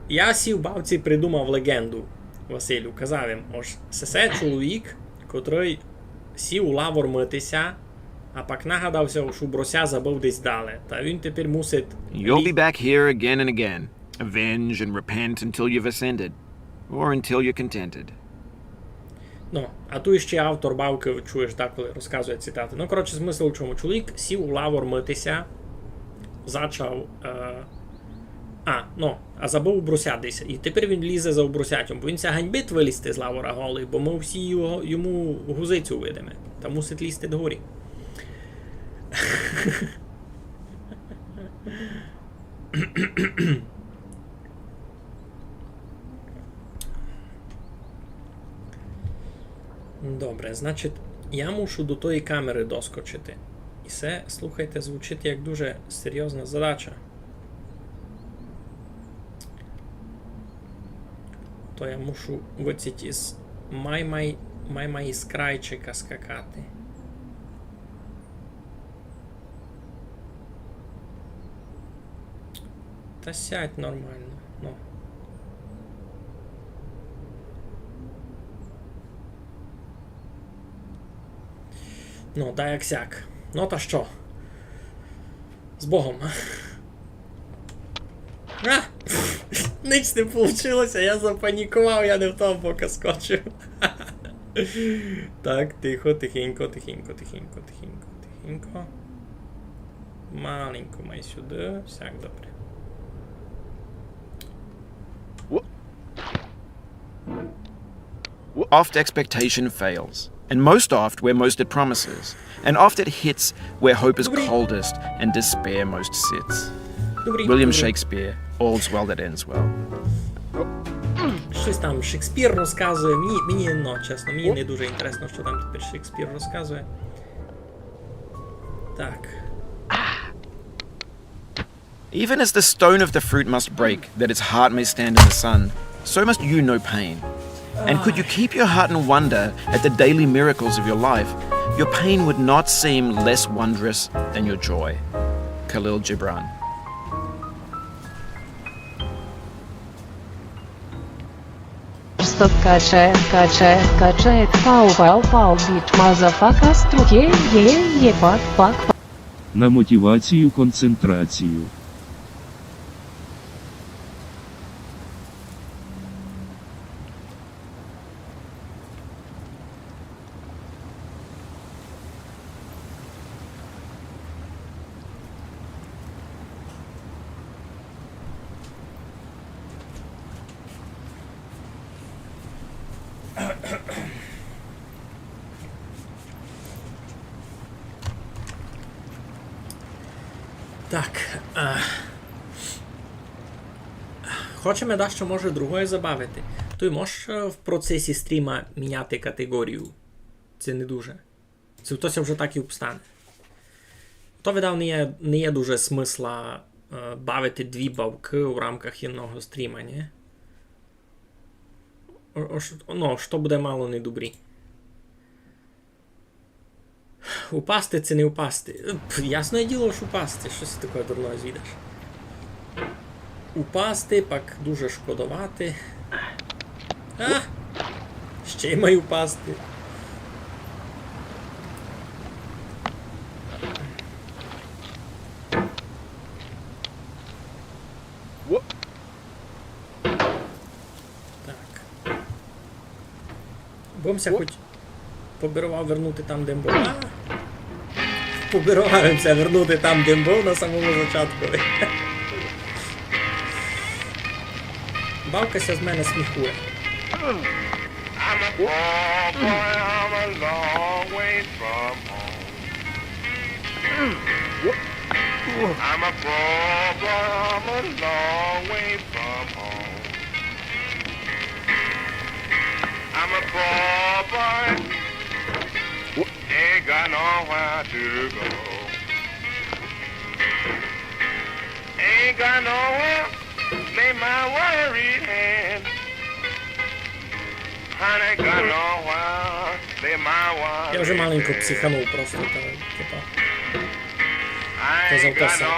Я сів бавці придумав легенду. Василю, казав їм, ось сесе чоловік, котрий сів у лавор митися, а пак нагадався, що брося забув десь далі. Та він тепер мусить... You'll be back here again and again. Avenge and repent until you've ascended. Or until you're contented. Ну, а тут ще автор бавки, чуєш, так, коли розказує цитати. Ну, коротше, смисл в чому? Чоловік сів у лавор митися, зачав... а забув бруся десь. І тепер він лізе за брусятям, бо він ся ганьбить вилізти з лавора голий, бо ми всі йому гузицю видимо. Та мусить лізти догорі. Добре, значить, я мушу до тої камери доскочити. І це, слухайте, звучить як дуже серйозна задача. То я мушу виціть із майма із крайчика скакати. Та сядь нормально, ну. Ну, та як сяк. Ну та що? З Богом. А! Ніч не вийшло, я запанікував, я не в тому боку скочив. Так, тихо, тихенько, тихенько, тихенько, тихенько, тихенько. Маленько май сюди, всяк добре. Oft expectation fails, and most oft where most it promises, and oft it hits where hope is coldest and despair most sits. William Shakespeare, all's well that ends well. Щось там Шекспір розказує, мені, ну, чесно, мені не дуже інтересно, що там тепер Шекспір розказує. Так. Even as the stone of the fruit must break, that its heart may stand in the sun, so must you know pain. And could you keep your heart in wonder at the daily miracles of your life, your pain would not seem less wondrous than your joy. Khalil Gibran. Стоп качает, качает, качает, пау, бич, мазафака, струке, пак, пак. На мотивацію, концентрацію. Так. Хочемо дещо, може, другое забавити. Ти можеш в процесі стріма міняти категорію? Це не дуже. Це хтось вже так і обстане. То, видав, не є дуже смисла бавити дві бавки у рамках одного стріма, ні? Ну, що буде мало не добрі. Упасти це не упасти. Ясне діло, що упасти. Щось таке дурне звідаш. Упасти, пак дуже шкодувати. Ще й маю упасти. Так. Бомся хоч побірував вернути там, де був. Побіруємося вернути там, де був на самому початку. Бавкася з мене сміхує. I'm a poor boy, I'm a long way from home. I'm a poor boy, I'm a long way from home. I'm a poor boy, ain't got nowhere to go. Ain't got nowhere, lay my worried hand. Я вже маленько психанув просто, типа. Казав косяк.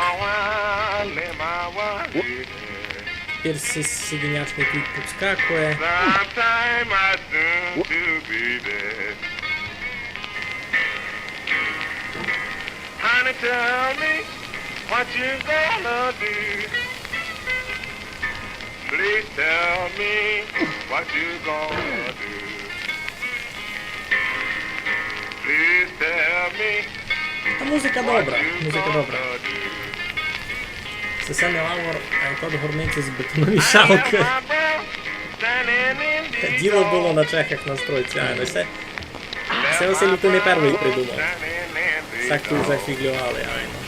тепер сидінячний тут підскакує. Sometime I soon to be dead. Honey, tell me what you gonna do. Please tell me what you gonna do. Please tell me Та музика what добра, you музика добра. gonna do. Це Семі Лавр, а тут горниці з бетономішалки. My brown standing in the Діло було на чехах на стройці, а ну це Василю ти не перший придумав. Так тут зафіглювали, айно.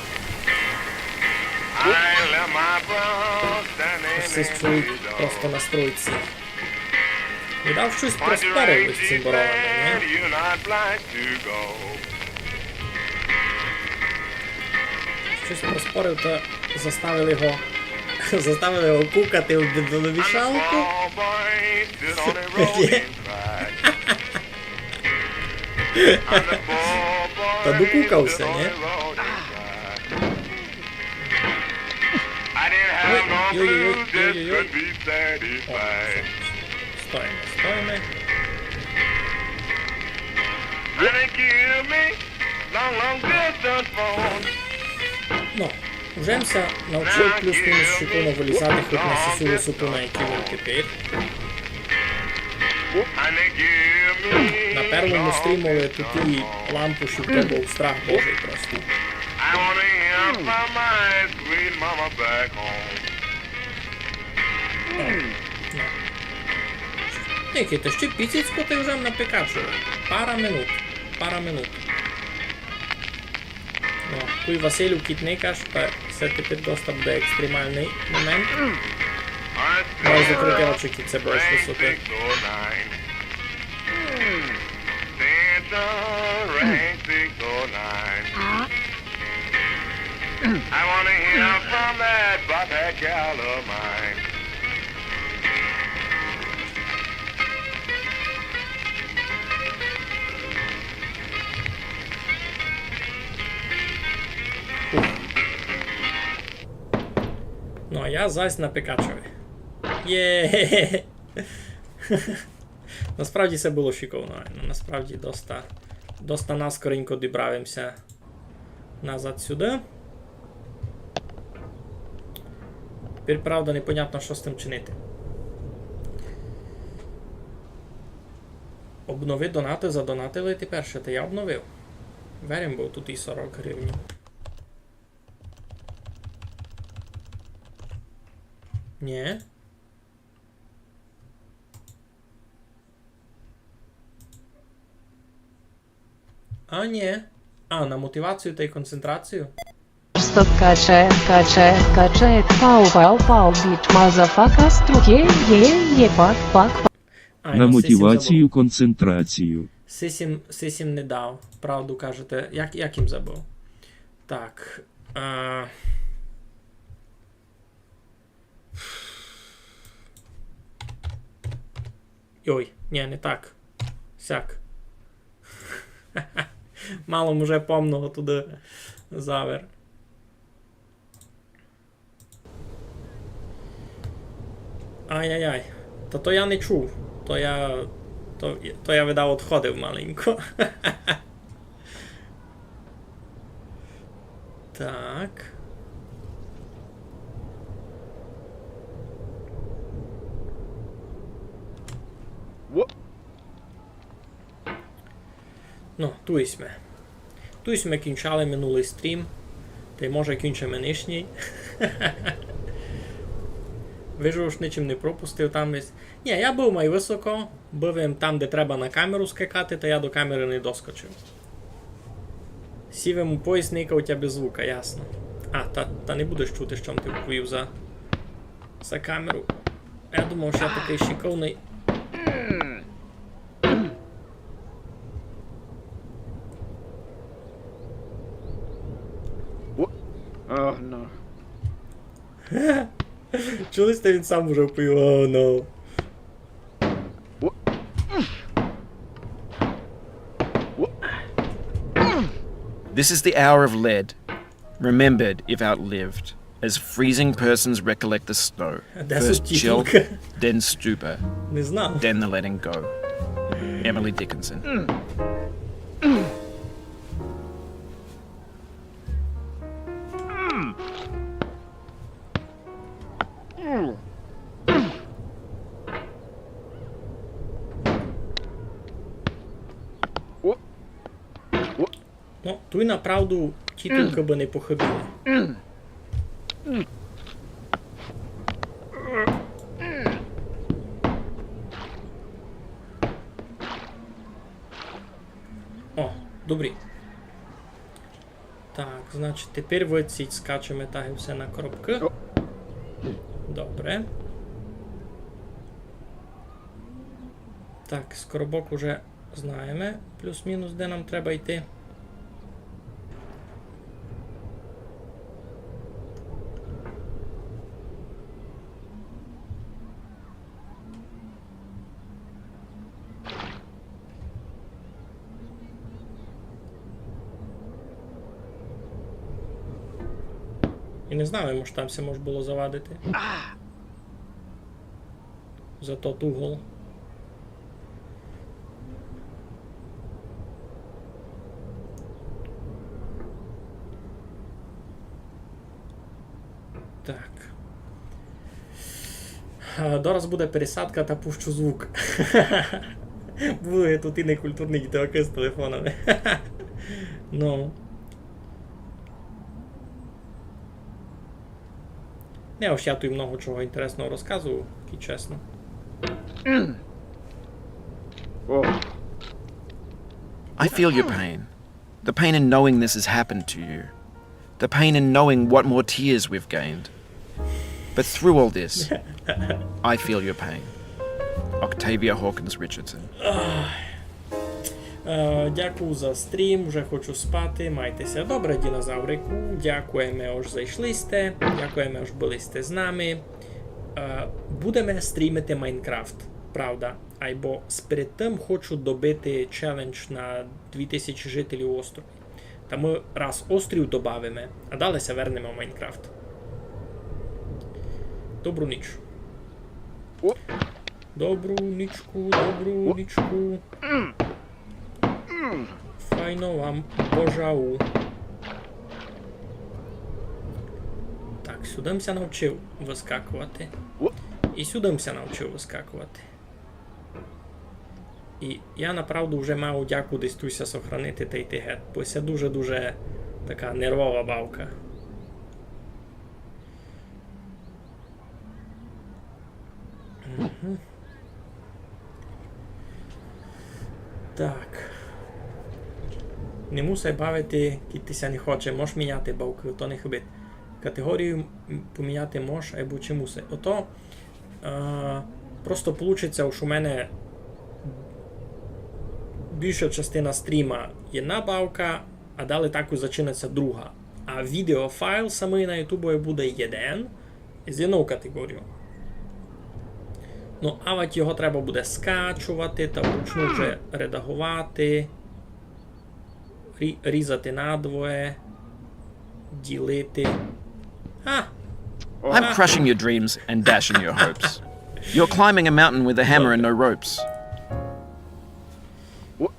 Ось цей чоловік просто на стройці. Віддав щось проспорив ось цим бароном, ні? Щось проспорив, то заставили його кукати в бетономішалку. Та докукався, ні? Ой-ой-ой. Стоїмо. Ну, Джемса навчив плюс-мінус щекону вилізати хоч на сісю висоту, на якій він тепер. На першому стрімові тут і лампу, щоб то був страх божий просто. I wanna hear from my sweet mama back home. Никите, ще піцицьку ти вже напекачував. Пара минут. Ну, туй Василю кітникаш, та це тепер доста буде екстремальний момент. Маю закрити очі, кіт це будеш висоти. I wanna hear from that bobcat gal of mine. Ну, а я зась на Пикачові. Є. Насправді це було шиковно. Насправді доста наскоренько дібравимося назад сюди. Тепер, правда, непонятно, що з тим чинити. Обнови донати, задонатили тепер ще, та я обновив. Верим, бо тут і 40 гривень. Ні. А, ні. А, на мотивацію та й концентрацію? Просто качает, пау, бич, мазафака, струке, пак. А, На ну, мотивацію, концентрацію. Сисім не дав. Правду кажете. Як їм забув? Так. Ой, ні, не так. Сяк. Мало вже помного туди завер. Ай-яй-яй. То я не чув. То я видав, отходив маленько. Так. Ну, тусь ми кінчали минулий стрім. Та й може кінчимо нинішній. Вижу, ж нічим не пропустив там десь. Ні, я був май високо, був там, де треба на камеру скакати, та я до камери не доскочив. Сів йому пояс никав тя без звука, ясно. А, та не будеш чути, що ти вповів за камеру. Я думав, що я такий шиковний. Oh no. Чулись, та він сам уже вповів, oh no. This is the hour of lead, remembered if outlived. as freezing persons recollect the snow. That's First a chill, typical- then stupor, Не знав. then the letting go. Emily Dickinson. Ну, туй направду тітулка би не похибила. О, добрі. Так, значить, тепер виціть скачемо таги все на коробки. Добре. Так, з коробок уже знаємо плюс-мінус, де нам треба йти. І не знаю, може там все може було завадити. За тот угол. Так. Дораз буде пересадка та пущу звук. Були тут і некультурні дітаки з телефонами. Ну. Не ось я тут много чого інтересного розказував, і чесно. I feel your pain. The pain in knowing this has happened to you. The pain in knowing what more tears we've gained. But through all this, I feel your pain. Octavia Hawkins Richardson. Дякую за стрім, вже хочу спати. Майтеся добре, динозаврику. Дякуємо, що зайшли сте. Дякуємо, що були сте з нами. Будемо стрімити Майнкрафт, правда. Або перед тим хочу добити челендж на 2000 жителів острову. Та ми раз острів додамо, а далі се вернемо в Майнкрафт. Добру ніч. Добру нічку, добру нічку. Файно вам божау. Так, сюди ся навчив вискакувати. І сюди ся навчив вискакувати. І я направду вже мав дяку десь туся сохранити та йти гет, бо це дуже-дуже така нервова бавка. Угу. Так. Не мусай бавити, кітися не хоче, можеш міняти бавки, то не хибить. Категорію поміняти можеш, або чи мусить. Ото просто получиться, що у мене більша частина стріма є одна бавка, а далі так зачиниться друга. А відеофайл самий на ютубі буде один з одну категорію. Ну, а от його треба буде скачувати та вручну вже редагувати, різати надвоє, ділити. I'm crushing your dreams and dashing your hopes. You're climbing a mountain with a hammer and no ropes. Ой.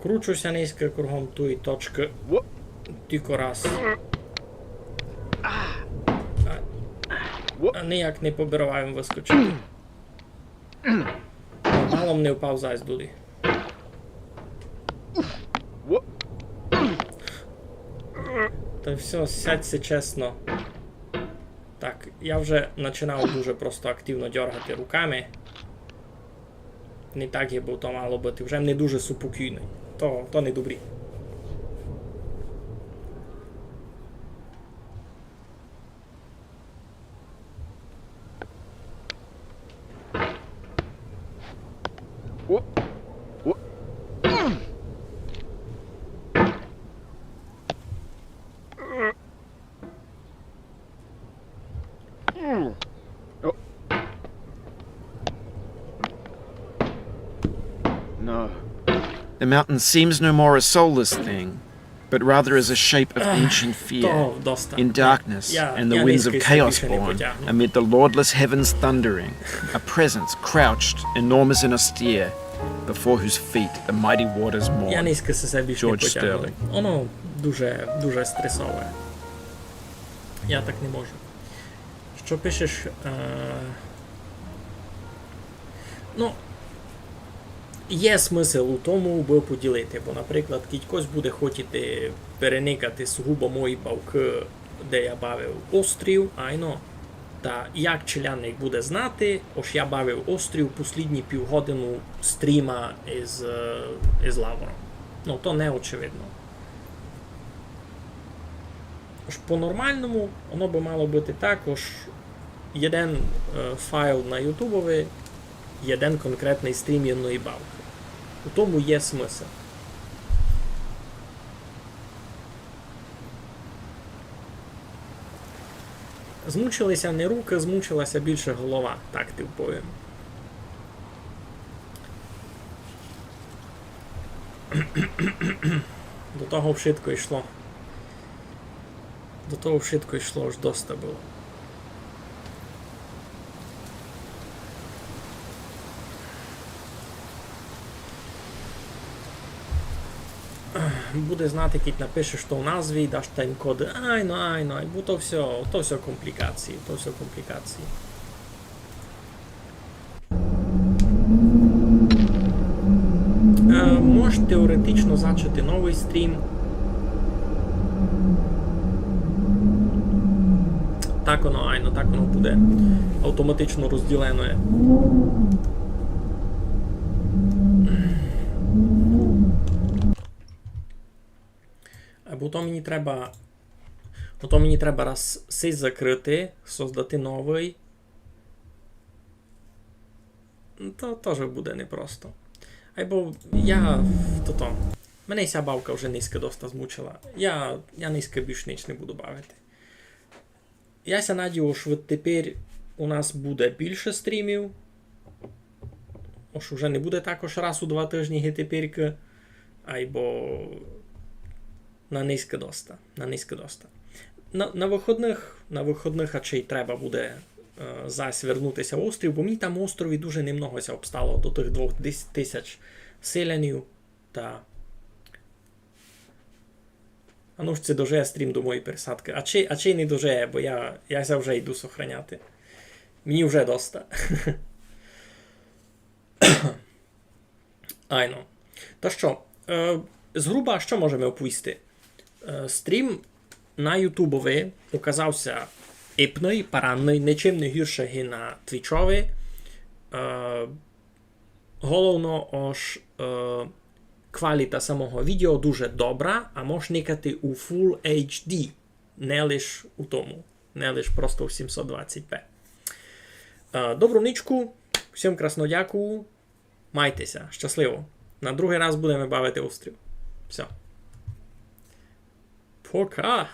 Кручуся низько кругом тої точки. Тільки раз. А ніяк не побіроваємо вискочити. Мало не впав зайць туди. Та все, сядься чесно. Так, я вже починав дуже просто активно дергати руками. Не так, як би то мало бути. Вже не дуже супокійний. То не добрі. No. The mountain seems no more a soulless thing, but rather as a shape of ancient fear, То доста. in darkness Я- and the я winds of низько chaos більше не born, потягну. amid the lordless heavens thundering, a presence crouched, enormous and austere, before whose feet the mighty waters Я mourn. низько себе більше не Джордж потягну. Стерлінг. Воно дуже стресове. Я так не можу. Що пишеш? Ну, є смисл у тому, би поділити, бо, наприклад, кількось буде хотіти переникати сугубо мої бавки, де я бавив острів, айно. Та як челяник буде знати, ось я бавив острів послідні півгодину стріма із лавором. Ну, то не очевидно. Ось по-нормальному воно би мало бути також один файл на ютубові, один конкретний стрім єдної бавки. У тому є смисл. Змучилися не руки, змучилася більше голова, так ти повім. До того вшитко йшло. До того вшитко йшло, аж доста було. Буде знати, кіть напишеш то в назві, даш тайм-коди, айно, бо то все комплікації, Можеш теоретично зачати новий стрім. Так воно буде автоматично розділене. Бо то мені треба раз сей закрити, создати новий. То теж буде непросто. Або мене ця бавка вже низько доста змучила. Я низько більш ніч не буду бавити. Я ся надію, що тепер у нас буде більше стрімів. Ось уже не буде також раз у 2 тижні гетеперки. Або на низько доста. На виходних ачей треба буде зась вернутися в острів, бо мені там в острові дуже немногося обстало до тих 2000 селянів. Та... А ну ж це дожеє стрім до моєї пересадки. А чий не дожеє, бо я вже йду сохраняти. Мені вже доста. Айно. То що, згруба, що можемо оповісти? Стрім на ютубові оказався епний, паранний, нічим не гірше на твічові. Головно, ось кваліта самого відео дуже добра, а можеш никати у Full HD, не лиш у тому, не лиш просто в 720p. Добру нічку, всім красно дякую, майтеся, щасливо. На другий раз будемо бавити острів. Все. Пока!